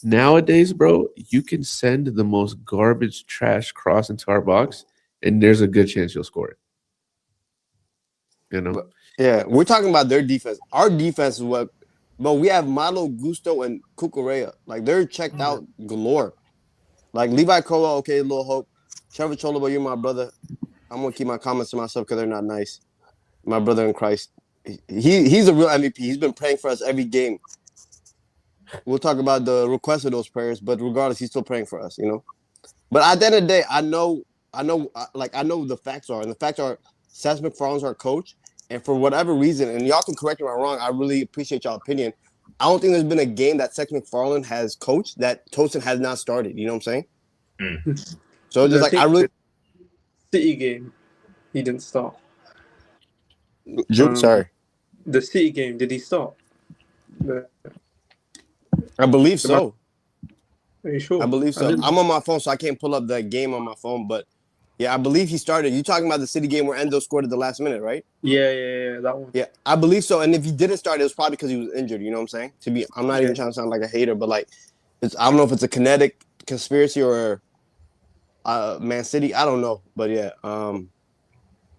Speaker 10: Nowadays, bro, you can send the most garbage trash cross into our box, and there's a good chance you'll score it.
Speaker 7: Yeah, we're talking about their defense. Our defense is what, but we have Malo Gusto and Cucurella. They're checked out galore. Levi Kola, okay, a little hope. Trevor Cholaba, you're my brother. I'm gonna keep my comments to myself because they're not nice. My brother in Christ. He's a real MVP. He's been praying for us every game. We'll talk about the request of those prayers, but regardless, he's still praying for us, But at the end of the day, I know the facts are, and the facts are Seth MacFarlane's our coach, and for whatever reason, and y'all can correct me if I'm wrong, I really appreciate y'all opinion. I don't think there's been a game that Seth MacFarlane has coached that Tosin has not started. You know what I'm saying? So it's just I
Speaker 11: City game, he didn't start.
Speaker 7: Sorry.
Speaker 11: The City game, did he start?
Speaker 7: I believe so.
Speaker 11: Are you sure?
Speaker 7: I believe so. I'm on my phone, so I can't pull up that game on my phone, but yeah, I believe he started. You talking about the City game where Endo scored at the last minute, right?
Speaker 11: Yeah, that one.
Speaker 7: Yeah, I believe so. And if he didn't start, it was probably because he was injured. You know what I'm saying? I'm not even trying to sound like a hater, but I don't know if it's a kinetic conspiracy or Man City. I don't know, but yeah,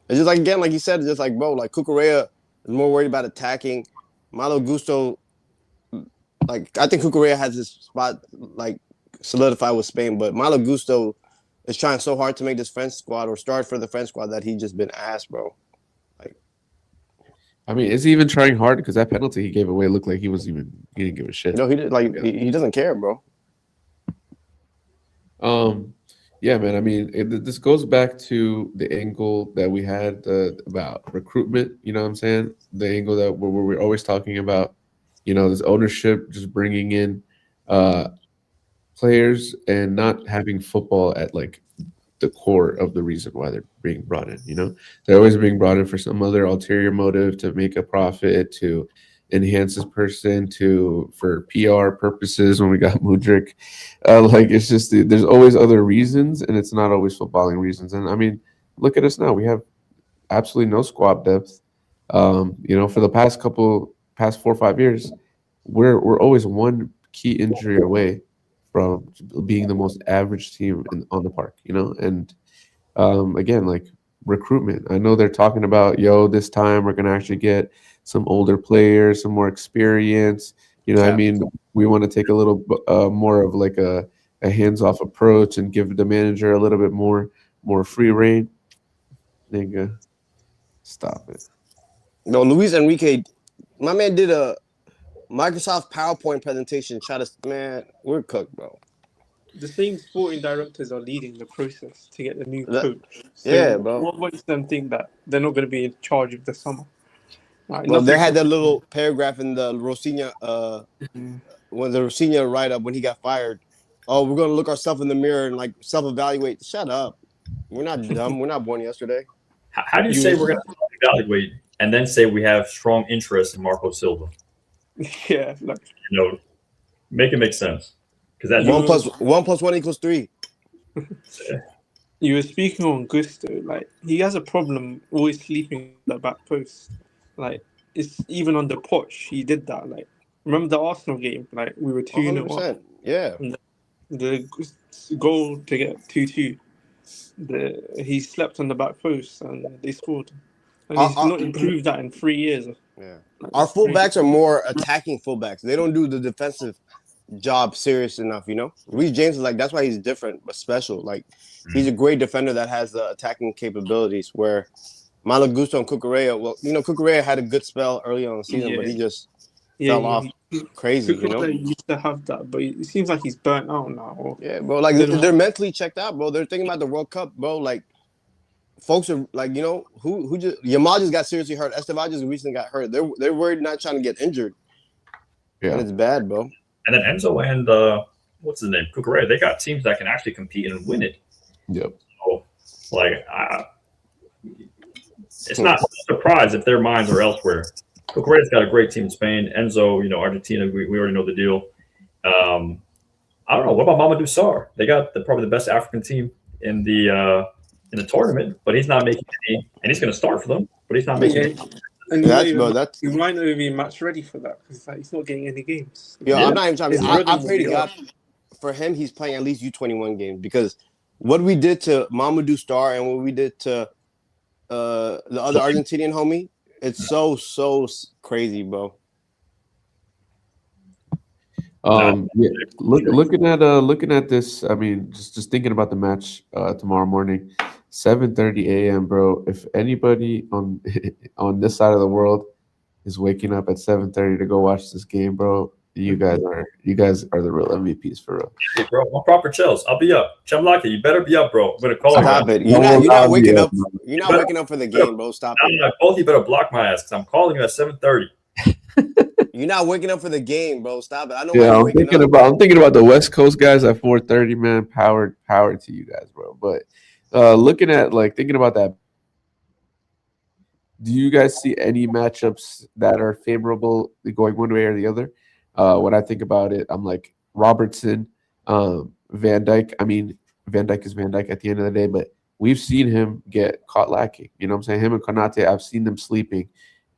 Speaker 7: it's just again, like you said, it's just bro, Cucurella is more worried about attacking. Malo Gusto, I think Cucurella has his spot solidified with Spain, but Malo Gusto is trying so hard to make this French squad or start for the French squad that he just been asked, bro.
Speaker 10: Is he even trying hard? Because that penalty he gave away looked like he didn't give a shit.
Speaker 7: No, he did. He doesn't care, bro.
Speaker 10: Yeah, man. This goes back to the angle that we had about recruitment. You know what I'm saying? The angle that where we're always talking about, this ownership just bringing in players and not having football at the core of the reason why they're being brought in. They're always being brought in for some other ulterior motive, to make a profit, to enhance this person, for PR purposes. When we got Mudryk, it's just there's always other reasons, and it's not always footballing reasons. And look at us now. We have absolutely no squad depth. For the past 4 or 5 years, we're always one key injury away from being the most average team on the park, and again, recruitment. I know they're talking about, this time we're going to actually get some older players, some more experience. We want to take a little more of a hands-off approach and give the manager a little bit more more free reign. Nigga, stop it.
Speaker 7: No, Luis Enrique, my man did a Microsoft PowerPoint presentation. Man, we're cooked, bro.
Speaker 11: The same sporting directors are leading the process to get the new
Speaker 7: That-
Speaker 11: coach. So
Speaker 7: yeah, bro.
Speaker 11: what makes them think that they're not going to be in charge of the summer? Like,
Speaker 7: Well, they had that
Speaker 11: nothing.
Speaker 7: little paragraph in the Rosinha, when the Rosinha write up when he got fired. Oh, we're gonna look ourselves in the mirror and like self-evaluate. Shut up. We're not dumb. We're not born yesterday.
Speaker 6: How do you say we're going to evaluate and then say we have strong interest in Marco Silva?
Speaker 11: Yeah, like,
Speaker 6: make it make sense. Because that
Speaker 7: 1 + 1 = 3.
Speaker 11: You were speaking on Gusto. Like, he has a problem always sleeping at the back post. Like, it's even on the Poch, he did that. Like, remember the Arsenal game? Like, we were 2-0 up.
Speaker 7: Yeah.
Speaker 11: And the goal to get 2-2. He slept on the back post and they scored. And he's not improved that in 3 years.
Speaker 7: Yeah. Our fullbacks are more attacking fullbacks. They don't do the defensive job serious enough, Reece James is like, that's why he's different but special. Like, he's a great defender that has the attacking capabilities where Malo Gusto and Cucurella, Cucurella had a good spell early on in the season, but he just fell off crazy,
Speaker 11: Cucurella used to have that, but it seems like he's burnt out now.
Speaker 7: Yeah, bro. Like, they're mentally checked out, bro. They're thinking about the World Cup, bro. Like, folks are like, who just Yamal just got seriously hurt. Estevao just recently got hurt. They're worried not trying to get injured. Yeah, and it's bad, bro.
Speaker 6: And then Enzo and what's his name, Cucurella, they got teams that can actually compete and win it.
Speaker 10: Yep.
Speaker 6: So, like, it's not a surprise if their minds are elsewhere. Cucurella's got a great team in Spain. Enzo, Argentina, we already know the deal. I don't know. What about Mamadou Sarr? They got probably the best African team in the tournament, but he's not making any, and he's going to start for them, but he's not making any.
Speaker 11: And you might not even be match ready for that because he's not getting any games.
Speaker 7: I'm not even trying to. I pray to God for him. He's playing at least U21 games because what we did to Mamadou Sarr and what we did to the other Argentinian homie, it's so crazy, bro.
Speaker 10: Looking at this, I mean, just thinking about the match tomorrow morning. 7:30 a.m., bro. If anybody on this side of the world is waking up at 7:30 to go watch this game, bro, you guys are the real MVPs for real.
Speaker 6: Hey, bro, I'm proper chills. I'll be up. Chumlaki, you better be up, bro. I'm gonna call you.
Speaker 7: Stop it. You're not waking up. You're not waking up for the game, bro. Stop it.
Speaker 6: Both of you better block my ass because I'm calling you at 7:30.
Speaker 7: You're not waking up for the game, bro. Stop it. I know.
Speaker 10: Yeah, I'm thinking about the West Coast guys at 4:30, man. Power to you guys, bro. But thinking about that, do you guys see any matchups that are favorable going one way or the other? When I think about it, I'm like Robertson, Van Dijk. I mean, Van Dijk is Van Dijk at the end of the day, but we've seen him get caught lacking. You know what I'm saying? Him and Konate, I've seen them sleeping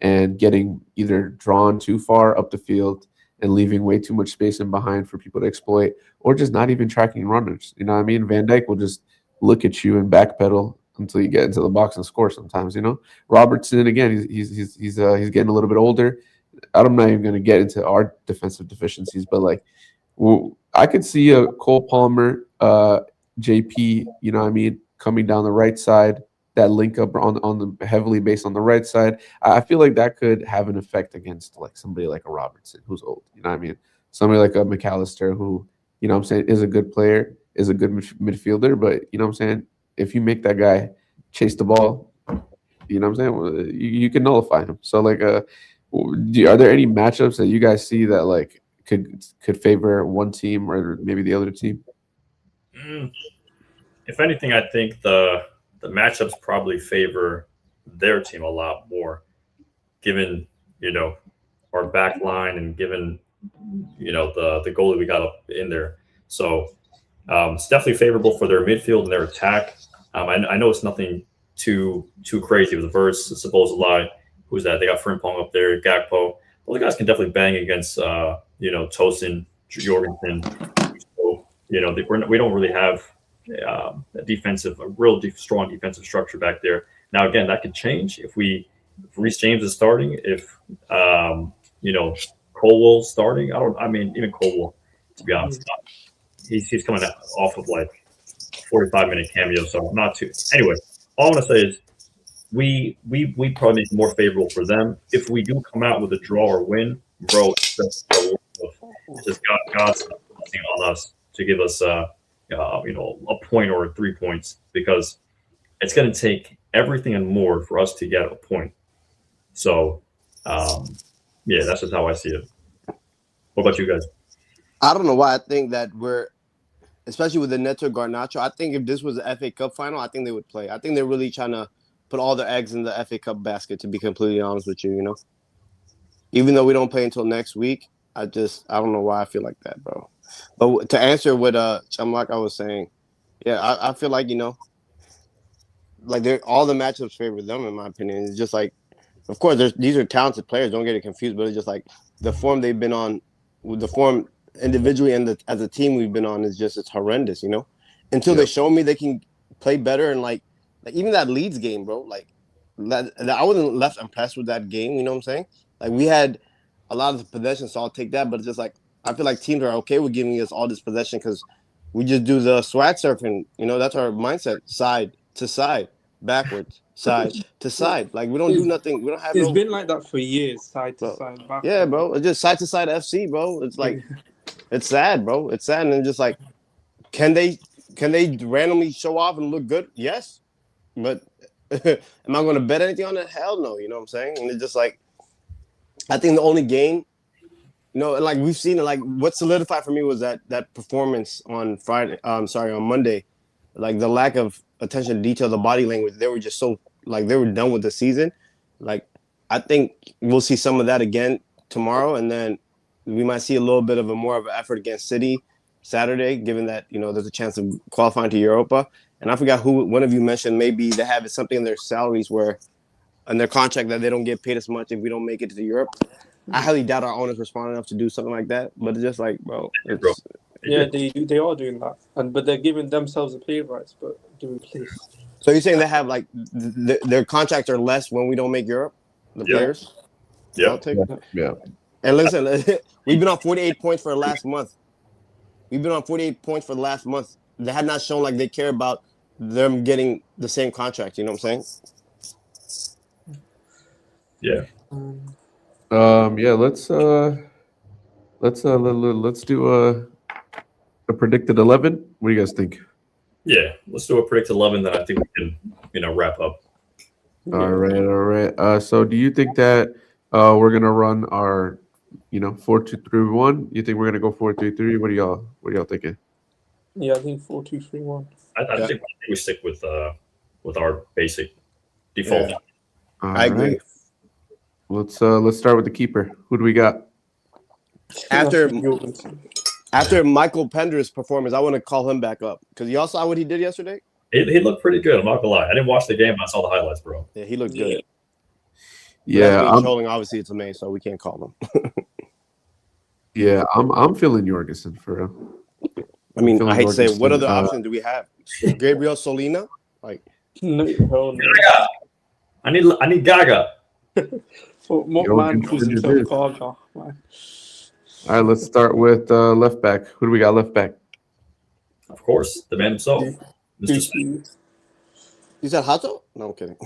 Speaker 10: and getting either drawn too far up the field and leaving way too much space in behind for people to exploit, or just not even tracking runners. You know what I mean? Van Dijk will just look at you and backpedal until you get into the box and score sometimes, Robertson, again, he's getting a little bit older. I'm not even going to get into our defensive deficiencies, but I could see a Cole Palmer, JP, coming down the right side, that link up on the heavily based on the right side. I feel like that could have an effect against somebody like a Robertson who's old, somebody like a McAllister who, is a good player, is a good midfielder, but if you make that guy chase the ball, you can nullify him. So are there any matchups that you guys see that could favor one team or maybe the other team?
Speaker 6: If anything, I think the matchups probably favor their team a lot more, given our back line and given the goalie we got up in there. So it's definitely favorable for their midfield and their attack. I know it's nothing too crazy with Verts, Szoboszlai. Who's that? They got Frimpong up there, Gakpo. Well, the guys can definitely bang against Tosin, Jorgensen. So, we don't really have a real strong defensive structure back there. Now, again, that could change if Reece James is starting, if Colwell's starting. Even Colwell, to be honest, he's coming off of 45-minute cameo, so not too. Anyway, all I want to say is we probably make it more favorable for them if we do come out with a draw or win, bro. It's just God's blessing on us to give us a point or 3 points, because it's going to take everything and more for us to get a point. So, yeah, that's just how I see it. What about you guys?
Speaker 7: I don't know why I think that we're, especially with the Neto Garnacho, I think if this was the FA Cup final, I think they would play. I think they're really trying to put all their eggs in the FA Cup basket, to be completely honest with you, you know? Even though we don't play until next week, I don't know why I feel like that, bro. But to answer what Chamlak I was saying, yeah, I feel like, you know, like all the matchups favor them, in my opinion. It's just like, of course, these are talented players. Don't get it confused, but it's just like the form they've been on, with the form individually and as a team we've been on, it's horrendous, you know. Until they show me they can play better, and like even that Leeds game, bro. Like I wasn't left impressed with that game. You know what I'm saying? Like we had a lot of possession, so I'll take that. But it's just like I feel like teams are okay with giving us all this possession because we just do the swag surfing. You know, that's our mindset: side to side, backwards, side to side. Like we don't do nothing. We don't have.
Speaker 11: It's been like that for years, side to side, backwards.
Speaker 7: Yeah, bro. It's just side to side FC, bro. It's like it's sad, bro. It's sad, and just like, can they randomly show off and look good? Yes, but am I going to bet anything on it? Hell no. You know what I'm saying? And it's just like, I think the only game, you know, like we've seen it. Like what solidified for me was that performance on on Monday, like the lack of attention to detail, the body language. They were just so like they were done with the season. Like I think we'll see some of that again tomorrow, and then we might see a little bit of more of an effort against City Saturday, given that, you know, there's a chance of qualifying to Europa. And I forgot one of you mentioned maybe they have something in their salaries where in their contract that they don't get paid as much if we don't make it to Europe. I highly doubt our owners respond enough to do something like that. But it's just like, bro,
Speaker 11: yeah, they are doing that, but they're giving themselves a pay rise, but giving players.
Speaker 7: So you're saying they have like their contracts are less when we don't make Europe, the players?
Speaker 6: Yeah.
Speaker 7: I'll take that. Yeah. And listen, we've been on 48 points for the last month. They had not shown like they care about them getting the same contract. You know what I'm saying?
Speaker 6: Yeah.
Speaker 10: Yeah. Let's do a predicted 11. What do you guys think?
Speaker 6: Yeah, let's do a predicted 11 that I think we can, wrap up.
Speaker 10: All right. So do you think that we're gonna run our 4-2-3-1? You think we're gonna go 4-3-3? What are y'all thinking?
Speaker 11: Yeah, I think 4-2-3-1.
Speaker 6: I think we stick with our basic default.
Speaker 10: Yeah.
Speaker 7: I agree.
Speaker 10: Right. Let's start with the keeper. Who do we got?
Speaker 7: After Michael Pender's performance, I want to call him back up because y'all saw what he did yesterday.
Speaker 6: He looked pretty good. I'm not gonna lie. I didn't watch the game. I saw the highlights, bro.
Speaker 7: Yeah, he looked good.
Speaker 10: Yeah,
Speaker 7: I'm trolling. Obviously, it's a May, so we can't call him.
Speaker 10: Yeah, I'm feeling Jorgensen for real.
Speaker 7: I mean, I hate to say, what other option do we have? Gabriel Solina? Like,
Speaker 11: no.
Speaker 6: Gaga. I need Gaga.
Speaker 11: What man calls himself Gaga? Man.
Speaker 10: All right, let's start with left back. Who do we got left back?
Speaker 6: Of course, the man himself, Mr. Smith.
Speaker 7: You said Hato? No, I'm kidding.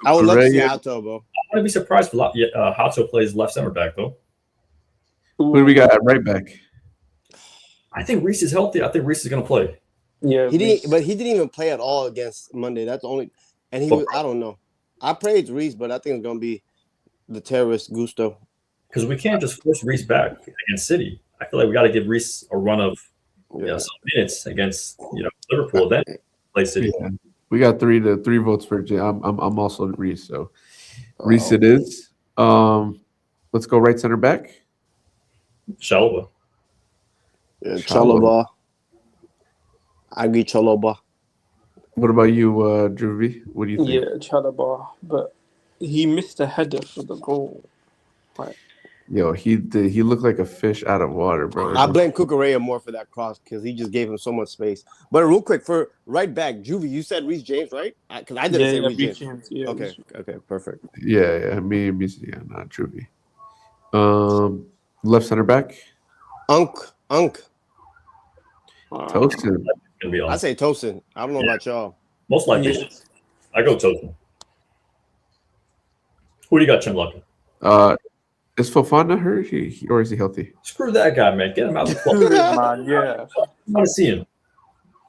Speaker 7: I would love to see Hato, bro.
Speaker 6: I wouldn't be surprised if Hato plays left center back, though.
Speaker 10: Who do we got at right back?
Speaker 6: I think Reece is healthy. I think Reece is going to play.
Speaker 11: Yeah,
Speaker 7: he didn't even play at all against Monday. That's the only, and he was, I don't know. I praised Reece, but I think it's going to be the terrorist Gusto.
Speaker 6: Because we can't just force Reece back against City. I feel like we got to give Reece a run of some minutes against Liverpool, then play City.
Speaker 10: Yeah. We got three votes for Jay. I'm also Reece, so Reece it is. Let's go right center back.
Speaker 6: Chalobah.
Speaker 7: Yeah, Chalobah. I agree, Chalobah.
Speaker 10: What about you, Juvie? What do you think?
Speaker 11: Yeah, Chalobah, but he missed a header for the goal. Right.
Speaker 10: Yo, he looked like a fish out of water, bro.
Speaker 7: I blame Cucurella more for that cross because he just gave him so much space. But real quick, for right back, Juvie, you said Reece James, right? Because I didn't say Reece James.
Speaker 11: Yeah,
Speaker 7: okay, perfect.
Speaker 10: Yeah, me, not Juvie. Left center back.
Speaker 7: Unk.
Speaker 10: Toasted.
Speaker 6: Gonna be
Speaker 7: I
Speaker 6: honest.
Speaker 7: say Tosin. I don't know about y'all.
Speaker 6: Most likely, I go Tosin. Who do you got, Tim Lucky?
Speaker 10: Is Fofana hurt or is he healthy?
Speaker 6: Screw that guy, man. Get him out of the club.
Speaker 11: Man, yeah.
Speaker 6: I want to see him.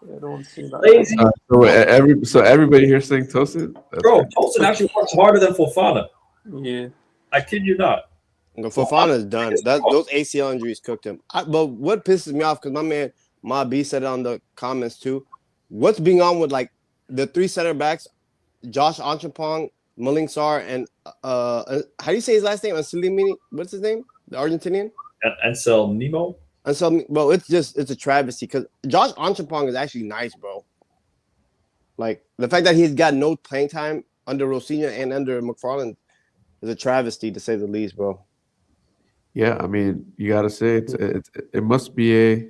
Speaker 11: Yeah, I don't want to see that.
Speaker 6: Lazy.
Speaker 10: So everybody here saying Tosin?
Speaker 6: Bro, Tosin actually works harder than Fofana.
Speaker 11: Yeah.
Speaker 6: I kid you not.
Speaker 7: Fofana's done. Those ACL injuries cooked him. But what pisses me off, because my man Ma B said it on the comments too. What's being on with like the three center backs, Josh Anchapong, Maling Sarr, and how do you say his last name? Anselmi? What's his name? The Argentinian?
Speaker 6: Ansel Nemo.
Speaker 7: Well, it's a travesty because Josh Anchapong is actually nice, bro. Like the fact that he's got no playing time under Rosinha and under McFarland is a travesty to say the least, bro.
Speaker 10: Yeah, I mean, you got to say it must be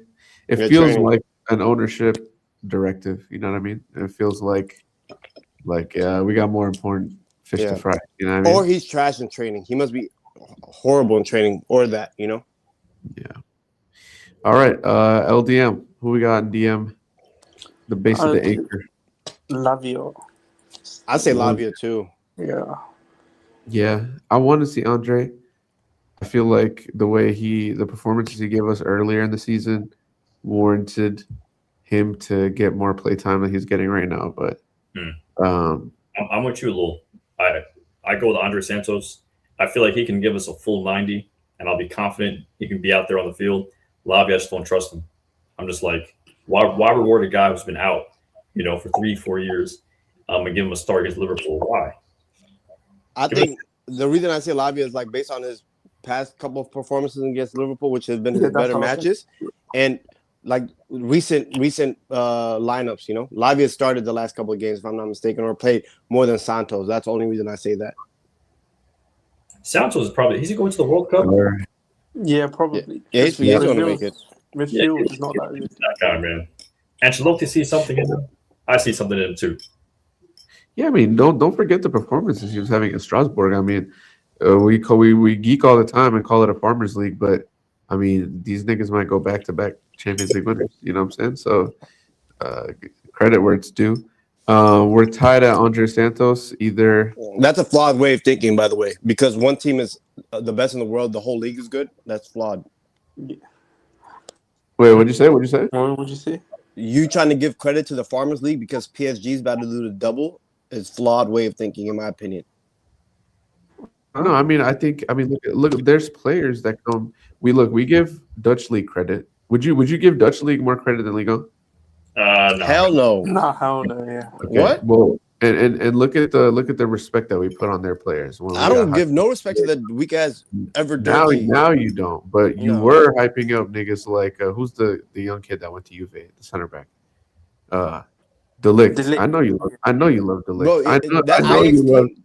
Speaker 10: it feels training. Like an ownership directive. You know what I mean? It feels like we got more important fish to fry. You know what I mean?
Speaker 7: Or he's trash in training. He must be horrible in training, or that. You know?
Speaker 10: Yeah. All right, LDM. Who we got in DM? The base of the acre.
Speaker 11: Lavia.
Speaker 7: I say Lavia too.
Speaker 11: Yeah.
Speaker 10: Yeah, I want to see Andre. I feel like the performances he gave us earlier in the season warranted him to get more play time than he's getting right now. But
Speaker 6: I'm with you, Lil. I go with Andre Santos. I feel like he can give us a full 90, and I'll be confident he can be out there on the field. Lavia, I just don't trust him. I'm just like, why reward a guy who's been out, for 3-4 years, and give him a start against Liverpool? Why?
Speaker 7: I think the reason I say Lavia is like based on his past couple of performances against Liverpool, which has been his better matches, and like recent lineups. Lavia started the last couple of games, if I'm not mistaken, or played more than Santos. That's the only reason I say that.
Speaker 6: Santos is probably he going to the World Cup?
Speaker 11: Yeah, probably.
Speaker 7: Yeah, he's going to make it.
Speaker 11: Midfield is not that good.
Speaker 6: That guy, man. Ancelotti sees something in him. I see something in him too.
Speaker 10: Yeah, I mean, don't forget the performances he was having in Strasbourg. I mean, we geek all the time and call it a farmers league, but I mean, these niggas might go back to back Champions League winners. You know what I'm saying? So credit where it's due. We're tied at Andre Santos. Either
Speaker 7: that's a flawed way of thinking, by the way, because one team is the best in the world, the whole league is good. That's flawed.
Speaker 11: Yeah.
Speaker 10: Wait, what'd you say? What'd you say?
Speaker 11: What would you say?
Speaker 7: You trying to give credit to the Farmers League because PSG is about to do the double is flawed way of thinking, in my opinion.
Speaker 10: No, I mean, look, there's players that come. We give Dutch League credit. Would you give Dutch League more credit than Liga?
Speaker 6: No.
Speaker 7: Hell no.
Speaker 11: No, hell no. Yeah.
Speaker 10: Okay.
Speaker 7: What?
Speaker 10: Well, and look at the respect that we put on their players.
Speaker 7: I don't give no respect to the weak ass ever.
Speaker 10: Now you don't, but you were hyping up niggas like who's the young kid that went to Juve, the center back, De Ligt. I know you love De Ligt.
Speaker 7: Bro,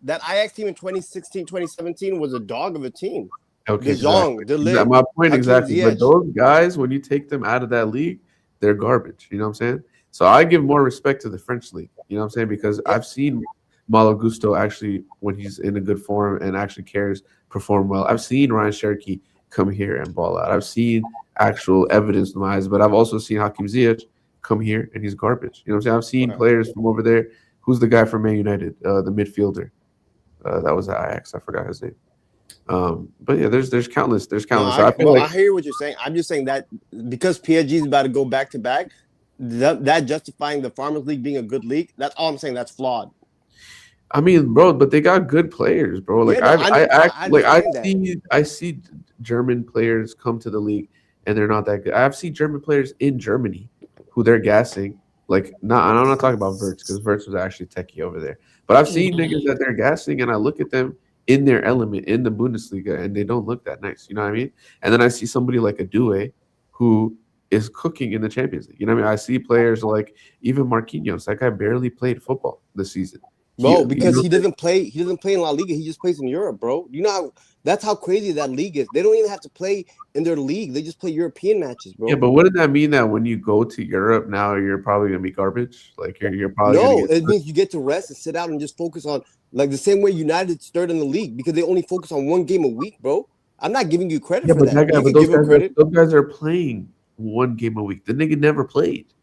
Speaker 7: that Ajax team in 2016, 2017 was a dog of a team.
Speaker 10: Okay,
Speaker 7: De Jong, De Ligt,
Speaker 10: my point exactly.
Speaker 7: Ziyech.
Speaker 10: But those guys, when you take them out of that league, they're garbage. You know what I'm saying? So I give more respect to the French league. You know what I'm saying? Because I've seen Malo Gusto actually, when he's in a good form and actually cares, perform well. I've seen Ryan Cherky come here and ball out. I've seen actual evidence in my eyes, but I've also seen Hakim Ziyech come here and he's garbage. You know what I'm saying? I've seen players from over there. Who's the guy from Man United? The midfielder. That was at Ajax. I forgot his name. But yeah, there's countless.
Speaker 7: No,
Speaker 10: I
Speaker 7: hear what you're saying. I'm just saying that because PSG is about to go back to back, that justifying the Farmers League being a good league. That's all I'm saying. That's flawed.
Speaker 10: I mean, bro, but they got good players, bro. Like I see German players come to the league and they're not that good. I've seen German players in Germany who they're gassing. Like, I'm not talking about Wirtz because Wirtz was actually techie over there. But I've seen niggas that they're gassing, and I look at them in their element in the Bundesliga, and they don't look that nice. You know what I mean? And then I see somebody like a Due who is cooking in the Champions League. You know what I mean? I see players like even Marquinhos. That guy barely played football this season.
Speaker 7: Bro, because he doesn't play in La Liga. He just plays in Europe, bro. You know that's how crazy that league is. They don't even have to play in their league. They just play European matches, bro.
Speaker 10: Yeah, but wouldn't that mean that when you go to Europe now you're probably gonna be garbage? Like you're probably
Speaker 7: it means you get to rest and sit out and just focus on like the same way United's third in the league because they only focus on one game a week, bro. I'm not giving you credit for that.
Speaker 10: Those guys are playing one game a week. The nigga never played.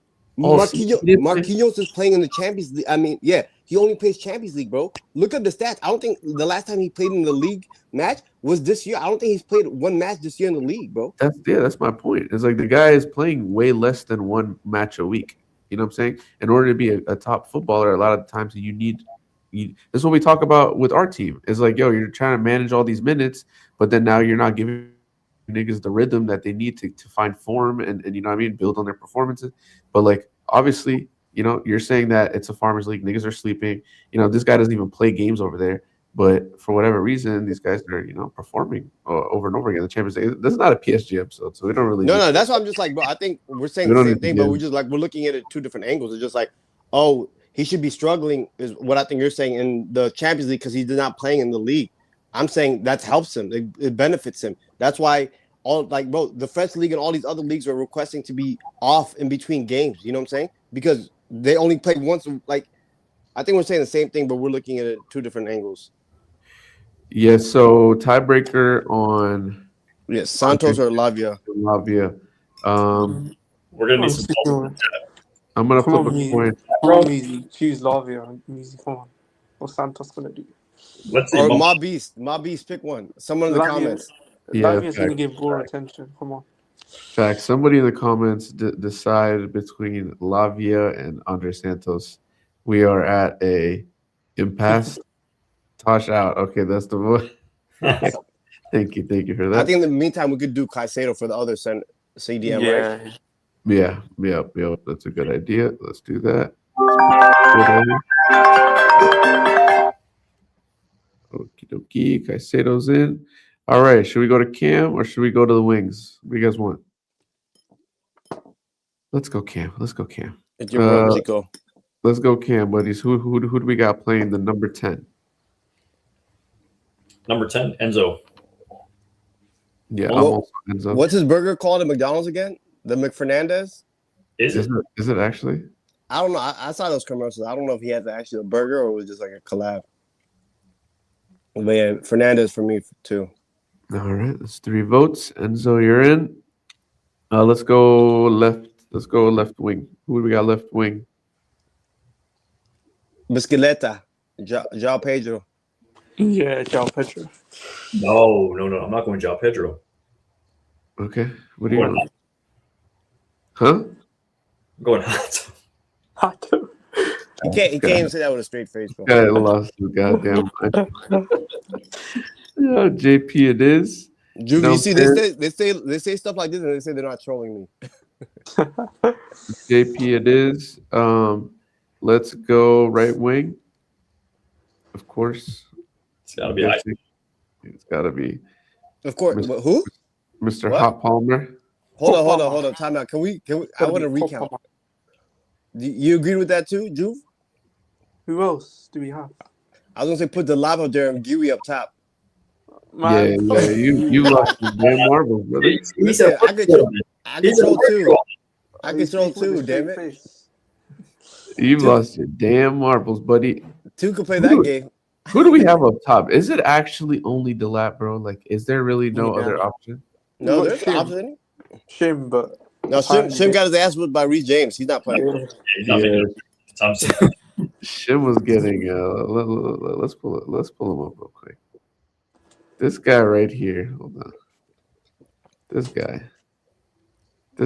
Speaker 7: Marquinhos is playing in the Champions League. I mean, yeah, he only plays Champions League, bro. Look at the stats. I don't think the last time he played in the league match was this year. I don't think he's played one match this year in the league, bro.
Speaker 10: That's my point. It's like the guy is playing way less than one match a week. You know what I'm saying? In order to be a top footballer, a lot of times you need. This is what we talk about with our team. It's like, yo, you're trying to manage all these minutes, but then now you're not giving niggas the rhythm that they need to find form and you know what I mean, build on their performances. But like obviously, you know, you're saying that it's a farmers league, niggas are sleeping. You know, this guy doesn't even play games over there, but for whatever reason, these guys are, you know, performing over and over again. The Champions League. This is not a PSG episode, so we don't really.
Speaker 7: No, that's why I'm just like, bro. I think we're saying the same thing, but we're looking at it two different angles. It's just like, oh, he should be struggling, is what I think you're saying in the Champions League because he's not playing in the league. I'm saying that helps him. It benefits him. That's why bro, the French league and all these other leagues are requesting to be off in between games. You know what I'm saying? Because they only play once. Like, I think we're saying the same thing, but we're looking at it two different angles.
Speaker 10: Yeah. So tiebreaker on.
Speaker 7: Yes, Santos or Lavia.
Speaker 10: Lavia.
Speaker 6: We're gonna need some.
Speaker 10: I'm gonna flip a coin.
Speaker 11: Easy. Choose Lavia. Easy. Come on. What's Santos gonna do?
Speaker 6: Let's see.
Speaker 7: Or Ma Beast. Pick one. Someone in the comments.
Speaker 11: Lavia's gonna give more attention. Come on.
Speaker 10: Fact. Somebody in the comments decide between Lavia and Andre Santos. We are at a impasse. Tosh out. Okay, that's the one. Thank you for that.
Speaker 7: I think in the meantime we could do Caicedo for the other CDM, right?
Speaker 10: Yeah. That's a good idea. Let's do that. Okie dokie. Caicedo's in. All right. Should we go to Cam or should we go to the wings? What do you guys want? Let's go Cam. Let's go Cam. Let's go Cam, buddies. Who do we got playing the number 10?
Speaker 6: Number 10, Enzo.
Speaker 10: Yeah, almost Enzo.
Speaker 7: What's his burger called at McDonald's again? The McFernandez?
Speaker 6: Is
Speaker 10: it actually?
Speaker 7: I don't know. I saw those commercials. I don't know if he has actually a burger or it was just like a collab. But yeah, Fernandez for me too.
Speaker 10: All right, that's 3 votes. Enzo, you're in. Let's go left. Let's go left wing. Who do we got left wing?
Speaker 7: Bicicleta. João Pedro.
Speaker 11: Yeah, João Pedro.
Speaker 6: No. I'm not going João Pedro.
Speaker 10: Okay. What do you want? Huh?
Speaker 6: I'm going Hato.
Speaker 7: You can't even say that with a straight face, bro.
Speaker 10: I lost the goddamn mind. Yeah, JP it is.
Speaker 7: Juve, you see, they say stuff like this and they say they're not trolling me.
Speaker 10: JP it is. Let's go right wing. Of course.
Speaker 6: It's gotta be Isaac.
Speaker 10: It's gotta be.
Speaker 7: Of course. But who?
Speaker 10: Mr. Hot Palmer.
Speaker 7: Hold on. Time out. Can we I want to recount. You agree with that too, Juve?
Speaker 11: Who else do we have?
Speaker 7: I was gonna say put the lava there and Gooey up top.
Speaker 10: Yeah, you lost your damn marbles, brother.
Speaker 7: Listen, I can throw two. I can throw two, damn it.
Speaker 10: You've lost your damn marbles, buddy.
Speaker 7: Two can play that game.
Speaker 10: Who do we have up top? Is it actually only Delap, bro? Like, is there really no other option?
Speaker 7: No, there's an option.
Speaker 11: Shim, but
Speaker 7: no, Shim got his ass whipped by Reece James. He's not playing.
Speaker 10: Shim was getting. Let's pull him up real quick. This guy right here. Hold on. This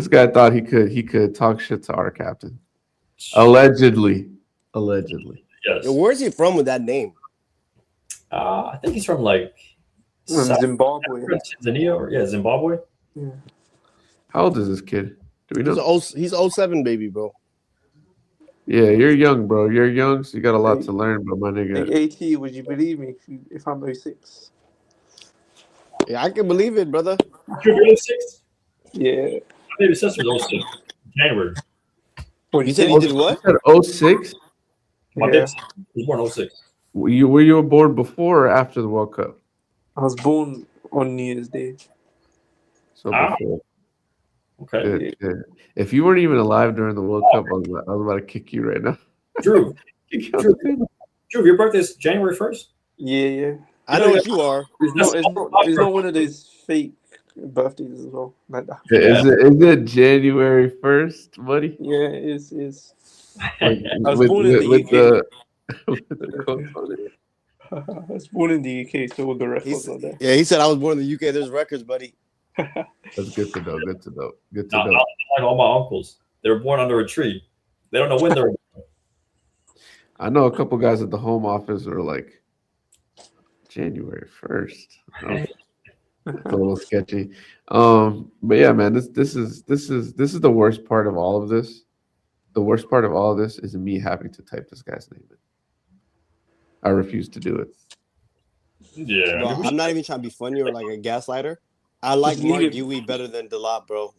Speaker 10: guy thought he could talk shit to our captain. Allegedly.
Speaker 6: Yes.
Speaker 7: Where's he from with that name?
Speaker 6: I think he's from like
Speaker 11: Zimbabwe.
Speaker 6: Zimbabwe.
Speaker 11: Yeah.
Speaker 10: How old is this kid? Do we know?
Speaker 7: He's 07 baby, bro.
Speaker 10: Yeah, you're young, bro. You're young, so you got a lot to learn, but my nigga.
Speaker 11: Like AT, would you believe me if I'm 06?
Speaker 7: Yeah, I can believe it, brother.
Speaker 6: You're 06?
Speaker 11: Yeah.
Speaker 6: My baby sister's 06. January.
Speaker 7: You said he did what?
Speaker 10: You said 06?
Speaker 6: My baby sister was born 06.
Speaker 10: Were you born before or after the World Cup?
Speaker 11: I was born on New Year's Day.
Speaker 10: So before.
Speaker 6: Okay.
Speaker 10: Yeah. If you weren't even alive during the World Cup, I was about to kick you right now.
Speaker 6: Drew, your birthday is January 1st?
Speaker 11: Yeah.
Speaker 7: I know what you are.
Speaker 11: It's not one of those fake birthdays as well. Like that.
Speaker 10: Is it January 1st, buddy?
Speaker 11: Yeah, it is.
Speaker 10: Like,
Speaker 11: I was born in the UK.
Speaker 10: With the quotes on it.
Speaker 11: I was born in the UK, so all the records are there.
Speaker 7: Yeah, he said I was born in the UK. There's records, buddy.
Speaker 10: That's good to know. Good to know. Good to
Speaker 6: Now,
Speaker 10: know.
Speaker 6: like all my uncles, they were born under a tree. They don't know when they're.
Speaker 10: I know a couple guys at the home office are like January 1st. It's a little sketchy. But yeah, man, this is the worst part of all of this. The worst part of all of this is me having to type this guy's name in. I refuse to do it.
Speaker 6: Yeah.
Speaker 7: Bro, I'm not even trying to be funny or like a gaslighter. I like Mark Huey better than Delap, bro.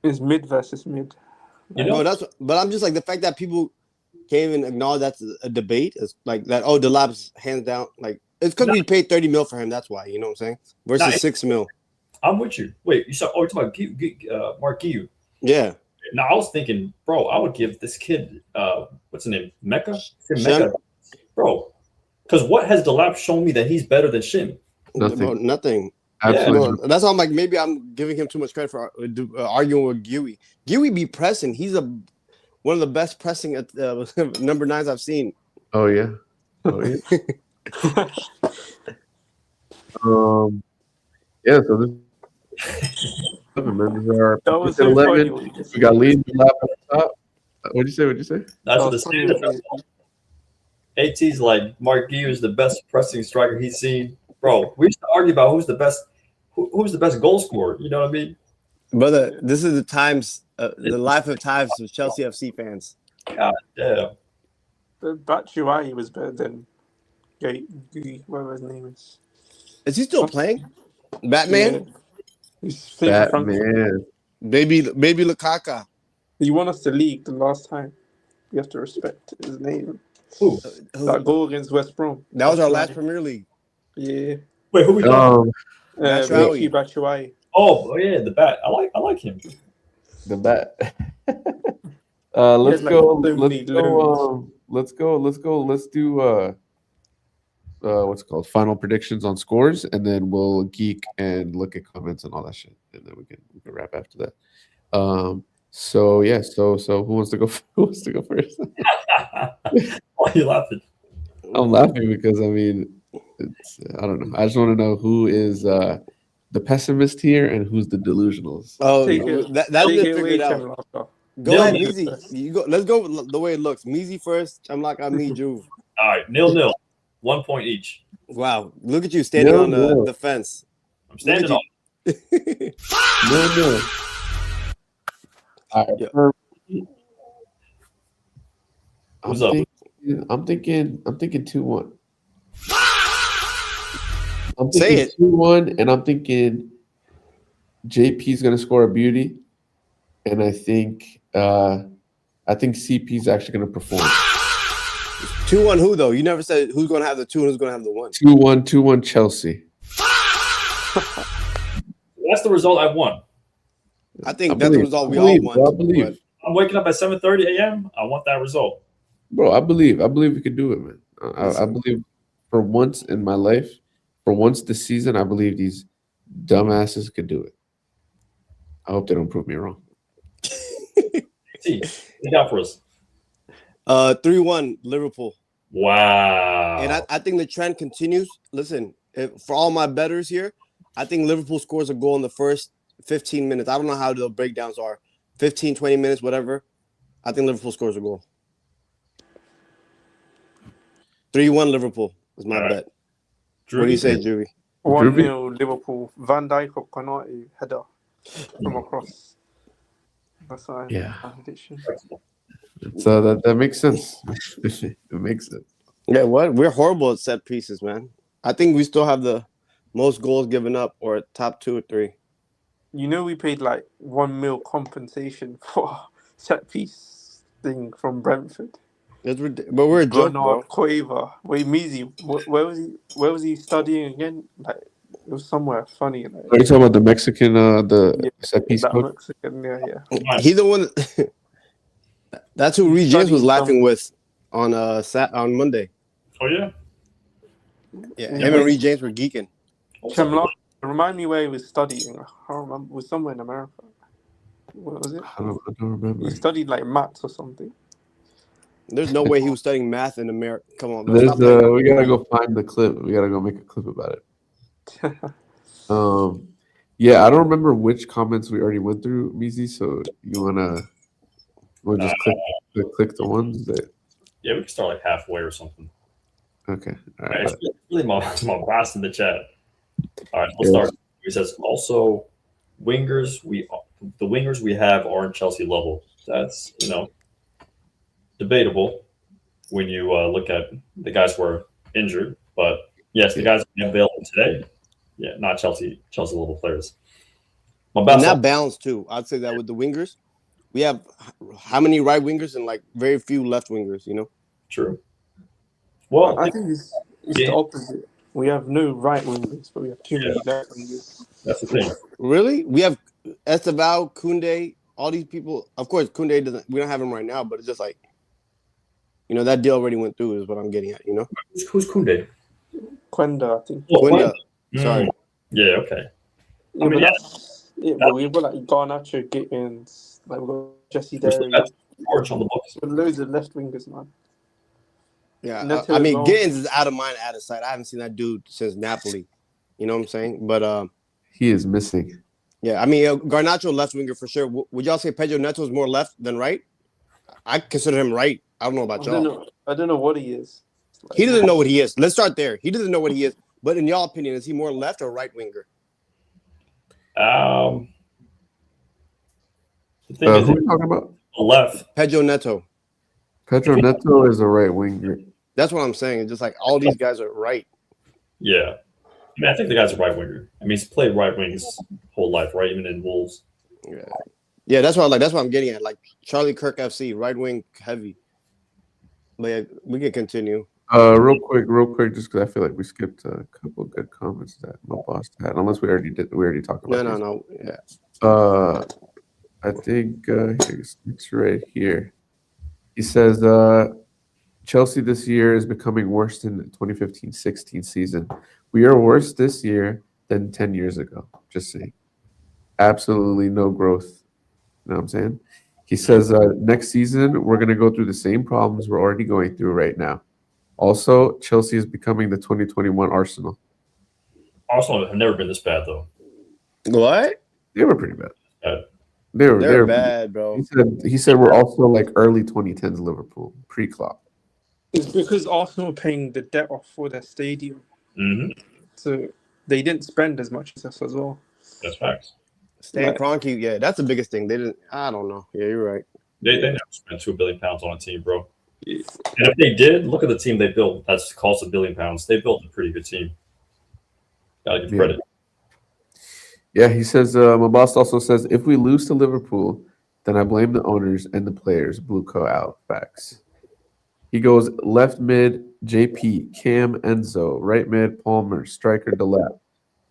Speaker 11: It's mid versus mid.
Speaker 6: You know,
Speaker 7: but I'm just like the fact that people can't even acknowledge that's a debate. It's like that. Oh, Delap's hands down. Like it's because we paid 30 mil for him. That's why. You know what I'm saying? Versus 6 mil.
Speaker 6: I'm with you. Wait, you saw? Oh, you're talking about Mark Guiu.
Speaker 7: Yeah.
Speaker 6: Now I was thinking, bro, I would give this kid, what's his name, Mecca,
Speaker 7: Shem?
Speaker 6: bro, because what has Delap shown me that he's better than Shim?
Speaker 10: Nothing.
Speaker 7: Bro, nothing.
Speaker 10: Absolutely.
Speaker 7: Bro, that's why I'm like maybe I'm giving him too much credit for arguing with Guiu. Guiu be pressing. He's one of the best pressing at number 9s I've seen.
Speaker 10: Oh yeah. Oh yeah. Yeah. So this.
Speaker 11: That was so
Speaker 10: 11.
Speaker 11: funny.
Speaker 10: We got lead lap at the top. What'd you say?
Speaker 6: That's what the standard. AT's like Mark Guiu is the best pressing striker he's seen. Bro, we used to argue about who's the best goal scorer. You know what I mean?
Speaker 7: Brother, this is the life of times of Chelsea FC fans.
Speaker 6: God damn.
Speaker 11: But Batshuayi was better than whatever his name is.
Speaker 7: Is he still playing? Batman?
Speaker 11: Yeah. He's
Speaker 10: Batman.
Speaker 7: Baby Lukaku.
Speaker 11: He won us the league the last time. You have to respect his name.
Speaker 6: Who?
Speaker 11: That goal against West Brom.
Speaker 7: That was our last Premier League.
Speaker 11: Yeah.
Speaker 6: Wait, who we talking?
Speaker 11: Batshuayi.
Speaker 6: Oh yeah, the bat. I like him.
Speaker 10: The bat. Let's go. Let's do what's it called? Final predictions on scores, and then we'll geek and look at comments and all that shit, and then we can wrap after that. So yeah, so who wants to go? Who wants to go first?
Speaker 6: Why are you laughing?
Speaker 10: I'm laughing because I mean, I don't know. I just want to know who is the pessimist here and who's the delusionals.
Speaker 7: Oh, that's good. Figure it out. Go ahead, Meezy. You go. Let's go the way it looks. Meezy first. I'm like me, Juve.
Speaker 6: All right, 0-0. 1 point each.
Speaker 7: Wow, look at you standing on the fence.
Speaker 6: I'm standing on.
Speaker 10: No. All right.
Speaker 7: Yeah.
Speaker 6: What's up?
Speaker 10: I'm thinking 2-1. I'm
Speaker 7: Say
Speaker 10: thinking
Speaker 7: it.
Speaker 10: 2-1, and I'm thinking JP's gonna score a beauty, and I think CP's actually gonna perform.
Speaker 7: 2-1 who though? You never said who's gonna have the 2 and who's gonna have the 1.
Speaker 10: 2-1 Chelsea.
Speaker 6: That's the result I won.
Speaker 7: I think that's the result we all want.
Speaker 10: I believe.
Speaker 6: I'm waking up at 7:30 a.m. I want that result.
Speaker 10: Bro, I believe we could do it, man. I believe for once in my life, for once this season, I believe these dumbasses could do it. I hope they don't prove me wrong.
Speaker 6: See, look out for us.
Speaker 7: 3-1 Liverpool.
Speaker 6: Wow.
Speaker 7: And I think the trend continues. Listen, for all my bettors here, I think Liverpool scores a goal in the first 15 minutes. I don't know how the breakdowns are. 15, 20 minutes, whatever. I think Liverpool scores a goal. 3-1 Liverpool is my bet. What do you say, Juvie?
Speaker 11: 1-0 Liverpool. Van Dijk or Konate header from across. That's why.
Speaker 10: Yeah. So that makes sense. It makes sense.
Speaker 7: Yeah, what? We're horrible at set pieces, man. I think we still have the most goals given up, or top 2 or 3.
Speaker 11: You know, we paid like 1 mil compensation for set piece thing from Brentford.
Speaker 7: But we're a joke, bro.
Speaker 11: Quaver. Wait, Meezy, where was he? Where was he studying again? Like it was somewhere funny. Like,
Speaker 10: are you talking about the Mexican, the set piece coach?
Speaker 11: Mexican, yeah.
Speaker 7: He's the one. That's who Reed James was laughing with on Monday.
Speaker 6: Oh yeah.
Speaker 7: Yeah, him and Reed James were geeking.
Speaker 11: Chemlock. Remind me where he was studying. I can't remember. It was somewhere in America. What was it?
Speaker 10: I don't remember.
Speaker 11: He studied like maths or something.
Speaker 7: There's no way he was studying math in America. Come on, bro.
Speaker 10: There's
Speaker 7: Stop playing.
Speaker 10: we gotta go find the clip. We gotta go make a clip about it. Yeah, I don't remember which comments we already went through, Mizi. So you wanna just click the ones that.
Speaker 6: Yeah, we can start like halfway or something.
Speaker 10: Okay. All
Speaker 6: right.
Speaker 10: right.
Speaker 6: It's really my boss in the chat. All right, we'll start. He says also wingers. The wingers we have aren't Chelsea level. That's debatable when you look at the guys who are injured. But yes, the guys available today, not Chelsea level players.
Speaker 7: And that balance too. I'd say that with the wingers, we have how many right wingers and like very few left wingers.
Speaker 6: True. Well,
Speaker 11: I think it's the opposite. We have no right wingers, but we have too many left wingers.
Speaker 6: That's the thing.
Speaker 7: Really? We have Esteval, Koundé, all these people. Of course, Koundé doesn't. We don't have him right now, but it's just like, that deal already went through. Is what I'm getting at.
Speaker 6: Who's Koundé?
Speaker 11: Quenda, I think.
Speaker 7: Quenda. Sorry.
Speaker 6: Yeah. Okay.
Speaker 11: Yeah, but we've got like Garnacho, Gittins, like we've got Jesse Derry.
Speaker 6: Orange on the box.
Speaker 11: With loads of left wingers, man.
Speaker 7: Yeah, Gittins is out of mind, out of sight. I haven't seen that dude since Napoli. You know what I'm saying? But
Speaker 10: he is missing.
Speaker 7: Yeah, Garnacho left winger for sure. Would y'all say Pedro Neto is more left than right? I consider him right. I don't know about y'all.
Speaker 11: I don't know what he is.
Speaker 7: He doesn't know what he is. Let's start there. He doesn't know what he is. But in y'all opinion, is he more left or right winger?
Speaker 10: Who are we talking about?
Speaker 6: Left.
Speaker 7: Pedro Neto.
Speaker 10: Pedro Neto is a right winger.
Speaker 7: That's what I'm saying. It's just like all these guys are right.
Speaker 6: Yeah. I think the guy's a right winger. He's played right wing his whole life, right? Even in Wolves.
Speaker 7: Yeah, that's what I'm getting at. Like Charlie Kirk FC, right wing heavy. But yeah, we can continue.
Speaker 10: Real quick, just because I feel like we skipped a couple of good comments that my boss had, unless we already talked about.
Speaker 7: No. Yeah.
Speaker 10: I think it's right here. He says Chelsea this year is becoming worse than the 2015-16 season. We are worse this year than 10 years ago. Just saying. Absolutely no growth. You know what I'm saying? He says next season we're going to go through the same problems we're already going through right now. Also, Chelsea is becoming the 2021 Arsenal.
Speaker 6: Arsenal have never been this bad, though.
Speaker 7: What?
Speaker 10: They were pretty bad.
Speaker 7: They're bad, bro.
Speaker 10: He said we're also like early 2010s Liverpool, pre-Klopp.
Speaker 11: It's because Arsenal are paying the debt off for their stadium.
Speaker 6: Mm-hmm.
Speaker 11: So they didn't spend as much as us as well.
Speaker 6: That's facts.
Speaker 7: Stan Kroenke, yeah, that's the biggest thing. They didn't. I don't know. Yeah, you're right.
Speaker 6: They never spent £2 billion on a team, bro. And if they did, look at the team they built. That's cost £1 billion. They built a pretty good team. Gotta give credit.
Speaker 10: Yeah, he says, my boss also says, if we lose to Liverpool, then I blame the owners and the players. Blueco out. Facts. He goes left mid, JP, Cam, Enzo, right mid, Palmer, striker, Delap,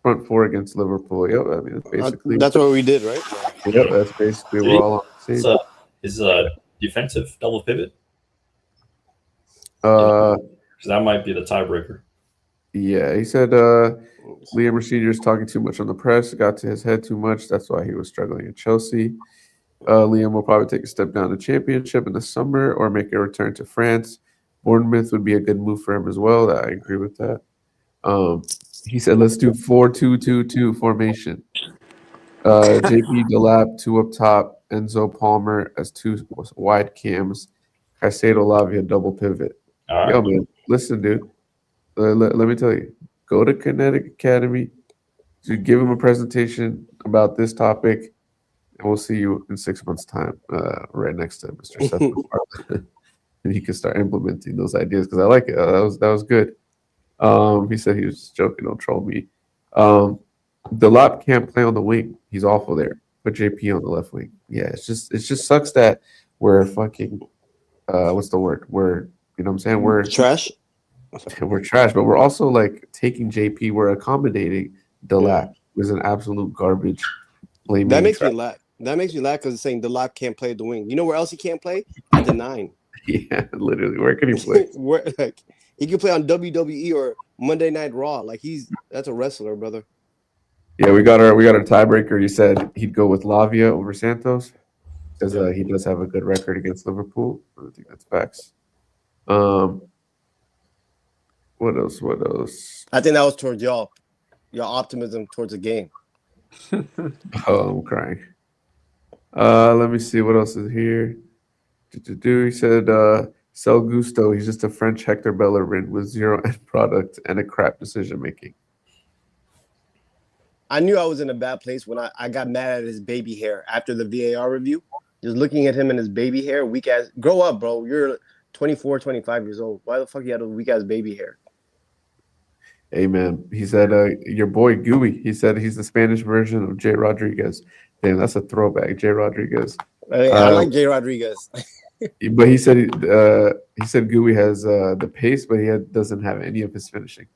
Speaker 10: front four against Liverpool. Yep, that's basically
Speaker 7: that's what we did, right?
Speaker 10: Yep, that's basically we're all on the same.
Speaker 6: Is defensive double pivot?
Speaker 10: Because
Speaker 6: that might be the tiebreaker.
Speaker 10: Yeah, he said Liam Senior is talking too much on the press. It got to his head too much. That's why he was struggling at Chelsea. Liam will probably take a step down the Championship in the summer or make a return to France. Bournemouth would be a good move for him as well. I agree with that. He said, let's do 4-2-2-2 formation. JP Delap, 2 up top. Enzo Palmer as 2 wide cams. Caicedo Lavia, double pivot.
Speaker 6: All right.
Speaker 10: Yo, man, listen, dude. Let me tell you. Go to Kinetic Academy to give him a presentation about this topic, and we'll see you in 6 months' time, right next to Mr. Seth MacFarlane. And he can start implementing those ideas because I like it. That was good. He said he was joking. Don't troll me. Delap can't play on the wing. He's awful there. Put JP on the left wing. Yeah, it just sucks that we're fucking what's the word? We're what I'm saying? We're
Speaker 7: trash.
Speaker 10: We're trash, but we're also like taking JP. We're accommodating Delap, who's an absolute garbage.
Speaker 7: That makes me laugh. That makes me laugh because it's saying Delap can't play at the wing. You know where else he can't play? At the 9.
Speaker 10: Yeah, literally. Where can he play?
Speaker 7: He can play on WWE or Monday Night Raw. Like that's a wrestler, brother.
Speaker 10: Yeah, we got our tiebreaker. You said he'd go with Lavia over Santos because he does have a good record against Liverpool. I think that's facts. What else? What else?
Speaker 7: I think that was towards y'all. Your optimism towards the game.
Speaker 10: Oh, I'm crying. Let me see what else is here. He said Sel Gusto. He's just a French Hector Bellerin with zero end product and a crap decision making.
Speaker 7: I knew I was in a bad place when I got mad at his baby hair after the VAR review. Just looking at him and his baby hair, weak ass. Grow up, bro. You're 24, 25 years old. Why the fuck you had a weak ass baby hair?
Speaker 10: Hey man, he said your boy Gooey. He said he's the Spanish version of Jay Rodriguez. Damn, that's a throwback, Jay Rodriguez.
Speaker 7: Hey, I like Jay Rodriguez.
Speaker 10: But he said Gooey has the pace, but doesn't have any of his finishing.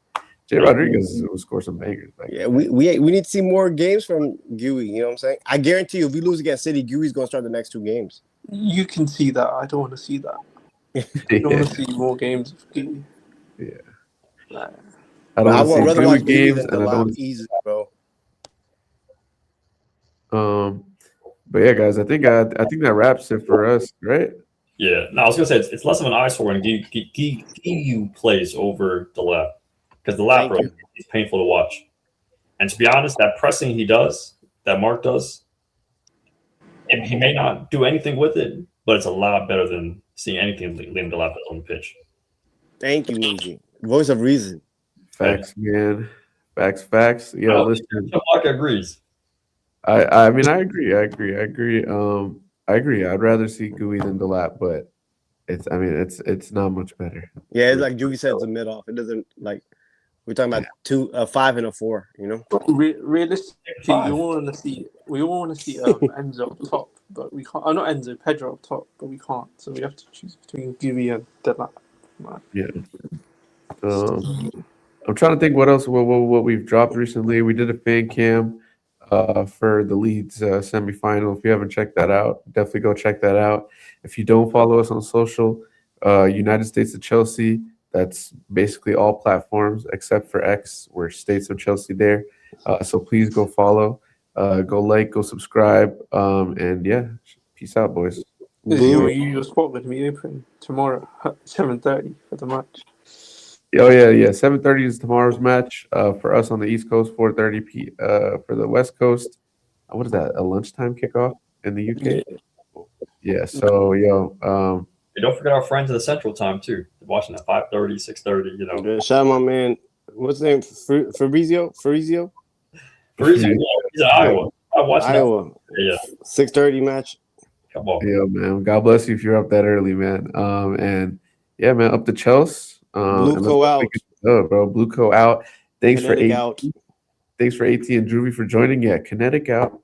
Speaker 10: Jay Rodriguez will score some bangers.
Speaker 7: Yeah, we need to see more games from Gooey. You know what I'm saying? I guarantee you, if we lose against City, Gooey's gonna start the next 2 games.
Speaker 11: You can see that. I don't want to see that. I don't want to see more games of Gooey.
Speaker 10: Yeah.
Speaker 7: I would rather watch Gooey than the lab easy, bro.
Speaker 10: But yeah, guys, I think that wraps it for us, right?
Speaker 6: Yeah. No, I was gonna say it's less of an eyesore when Guiu plays over the lab because the lab bro is painful to watch. And to be honest, that pressing he does, that Mark does, he may not do anything with it, but it's a lot better than seeing anything Liam Delap does on the pitch.
Speaker 7: Thank you, Luigi. Voice of reason.
Speaker 10: Facts, man. Facts. Yo, listen.
Speaker 6: Mark agrees.
Speaker 10: I mean, I agree. I agree. I'd rather see Gooey than Delap, but it's not much better.
Speaker 7: Yeah, it's like Jugi said, it's a mid off. It doesn't like we're talking about 5 and a 4. You know,
Speaker 11: realistically, we all want to see Enzo up top, but we can't. Not Enzo, Pedro up top, but we can't. So we have to choose between Gooey and Delap.
Speaker 10: Yeah. I'm trying to think what else what we've dropped recently. We did a fan cam for the Leeds semifinal. If you haven't checked that out, definitely go check that out. If you don't follow us on social, United States of Chelsea, that's basically all platforms except for X. We're States of Chelsea there. So please go follow, go like, go subscribe, and yeah, peace out, boys.
Speaker 11: Your spot with me open tomorrow at 7:30 for the match.
Speaker 10: Oh yeah. 7:30 is tomorrow's match for us on the East Coast. 4:30 for the West Coast. What is that? A lunchtime kickoff in the UK? Yeah. So
Speaker 6: Hey, don't forget our friends in the Central Time too. They're watching at 5:30, 6:30. You know.
Speaker 7: Yeah, shout out my man. What's his name? Fabrizio.
Speaker 6: He's in Iowa. I watched
Speaker 7: Iowa.
Speaker 6: Yeah.
Speaker 7: 6:30 match.
Speaker 6: Come on.
Speaker 10: Yeah, man. God bless you if you're up that early, man. And yeah, man, up to Chelsea.
Speaker 7: Blueco out.
Speaker 10: Bro. Blueco out. Thanks
Speaker 7: Kinetic
Speaker 10: for
Speaker 7: out.
Speaker 10: Thanks for AT and Droovy for joining. Yeah, Kinetic out.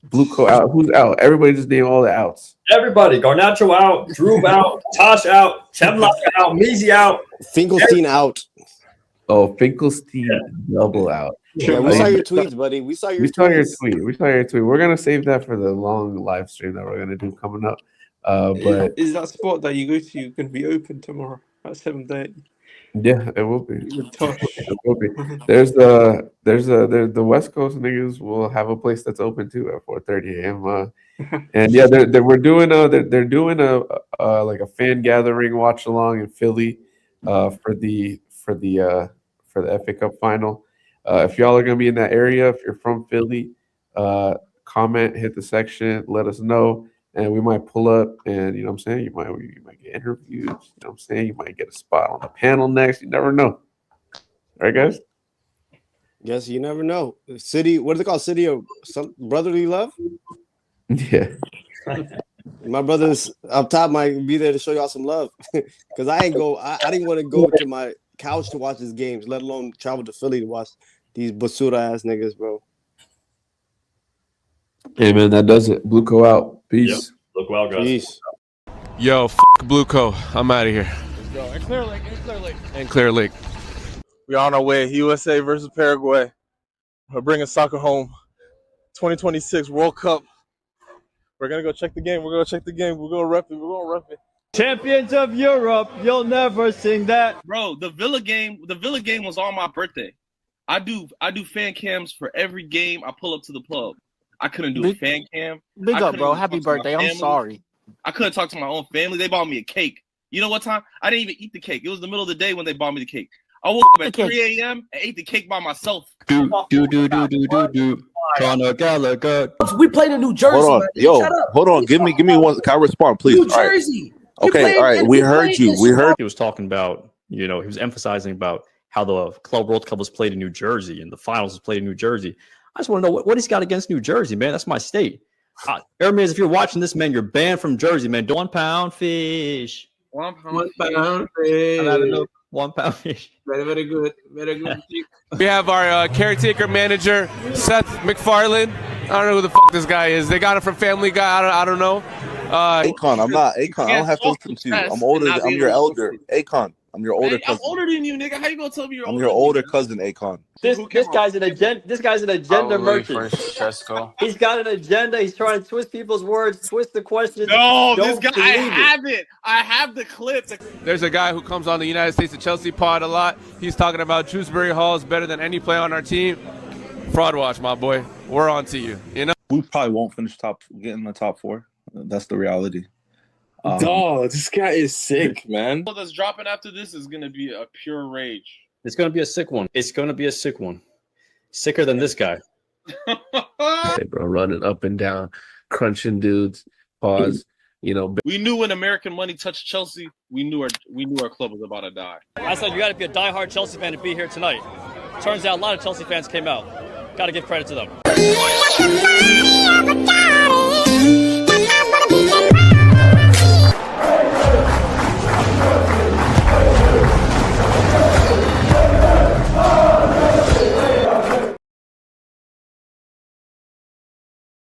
Speaker 10: Blueco out. Who's out? Everybody just name all the outs.
Speaker 6: Everybody. Garnacho out. Drew out. Tosh out. Chemlock out. Measy out.
Speaker 7: Finkelstein out.
Speaker 10: Oh, Finkelstein double out.
Speaker 7: Yeah, we saw your tweets, buddy. We saw your tweet.
Speaker 10: We're gonna save that for the long live stream that we're gonna do coming up. But
Speaker 11: is that spot that you go to going to be open tomorrow at 7:30?
Speaker 10: Yeah, it will be. It will be. There's the West Coast niggas will have a place that's open too at 4:30 a.m. And yeah, they're doing a like a fan gathering watch along in Philly for the FA Cup final. If y'all are gonna be in that area, if you're from Philly, comment, hit the section, let us know. And we might pull up and, you know what I'm saying, you might get interviews, you know what I'm saying? You might get a spot on the panel next. You never know. All right, guys?
Speaker 7: Yes, you never know. City, what is it called? City of some brotherly love?
Speaker 10: Yeah.
Speaker 7: My brothers up top might be there to show y'all some love. Because I didn't want to go to my couch to watch these games, let alone travel to Philly to watch these basura ass niggas, bro.
Speaker 10: Hey, man, that does it. Blueco out. Peace.
Speaker 6: Yep. Blueco out, guys.
Speaker 7: Peace.
Speaker 1: Yo, Blueco. I'm out of here.
Speaker 3: Let's go. And Clear Lake.
Speaker 1: And Clear Lake.
Speaker 3: We're on our way. USA versus Paraguay. We're bringing soccer home. 2026 World Cup. We're going to go check the game. We're going to rep it.
Speaker 2: Champions of Europe, you'll never sing that.
Speaker 4: Bro, the Villa game was on my birthday. I do fan cams for every game I pull up to the pub. I couldn't do a fan cam.
Speaker 12: Big up, bro. Happy birthday. I'm sorry.
Speaker 4: I couldn't talk to my own family. They bought me a cake. You know what time? I didn't even eat the cake. It was the middle of the day when they bought me the cake. I woke up at 3 a.m. and ate the cake by myself.
Speaker 6: Conor Gallagher.
Speaker 12: We played in New Jersey.
Speaker 8: Hold on, yo, hold on. Give me one. Can I respond, please?
Speaker 12: New Jersey.
Speaker 8: Okay, all right. We heard you. We heard.
Speaker 6: He was talking about, he was emphasizing about how the Club World Cup was played in New Jersey and the finals was played in New Jersey. I just want to know what he's got against New Jersey, man. That's my state. Airman, if you're watching this, man, you're banned from Jersey, man. 1 pound fish.
Speaker 4: 1 pound
Speaker 6: fish. 1 pound fish.
Speaker 10: Very, very good. Very good.
Speaker 1: We have our caretaker manager, Seth MacFarlane. I don't know who the fuck this guy is. They got it from Family Guy. I don't know.
Speaker 8: Akon, I'm not Akon. I don't have to listen to you. I'm older. I'm your elder. Akon, I'm your older cousin.
Speaker 4: I'm older than you, nigga. How you gonna tell me you're older?
Speaker 8: I'm your older cousin, Akon.
Speaker 5: This guy's an agenda merchant. He's got an agenda. He's trying to twist people's words, twist the questions.
Speaker 4: No, this guy. I have it. I have the clip.
Speaker 1: There's a guy who comes on the United States of Chelsea pod a lot. He's talking about Shrewsbury Hall is better than any player on our team. Fraud watch, my boy. We're on to you. You know.
Speaker 9: We probably won't get in the top 4. That's the reality.
Speaker 3: Dog, this guy is sick, man.
Speaker 4: That's dropping after this is gonna be a pure rage.
Speaker 6: It's going to be a sick one. It's going to be a sick one. Sicker than this guy.
Speaker 13: Hey, bro, running up and down, crunching dudes. Pause.
Speaker 4: We knew when American money touched Chelsea, we knew our club was about to die.
Speaker 6: I said you got to be a diehard Chelsea fan to be here tonight. Turns out a lot of Chelsea fans came out. Got to give credit to them.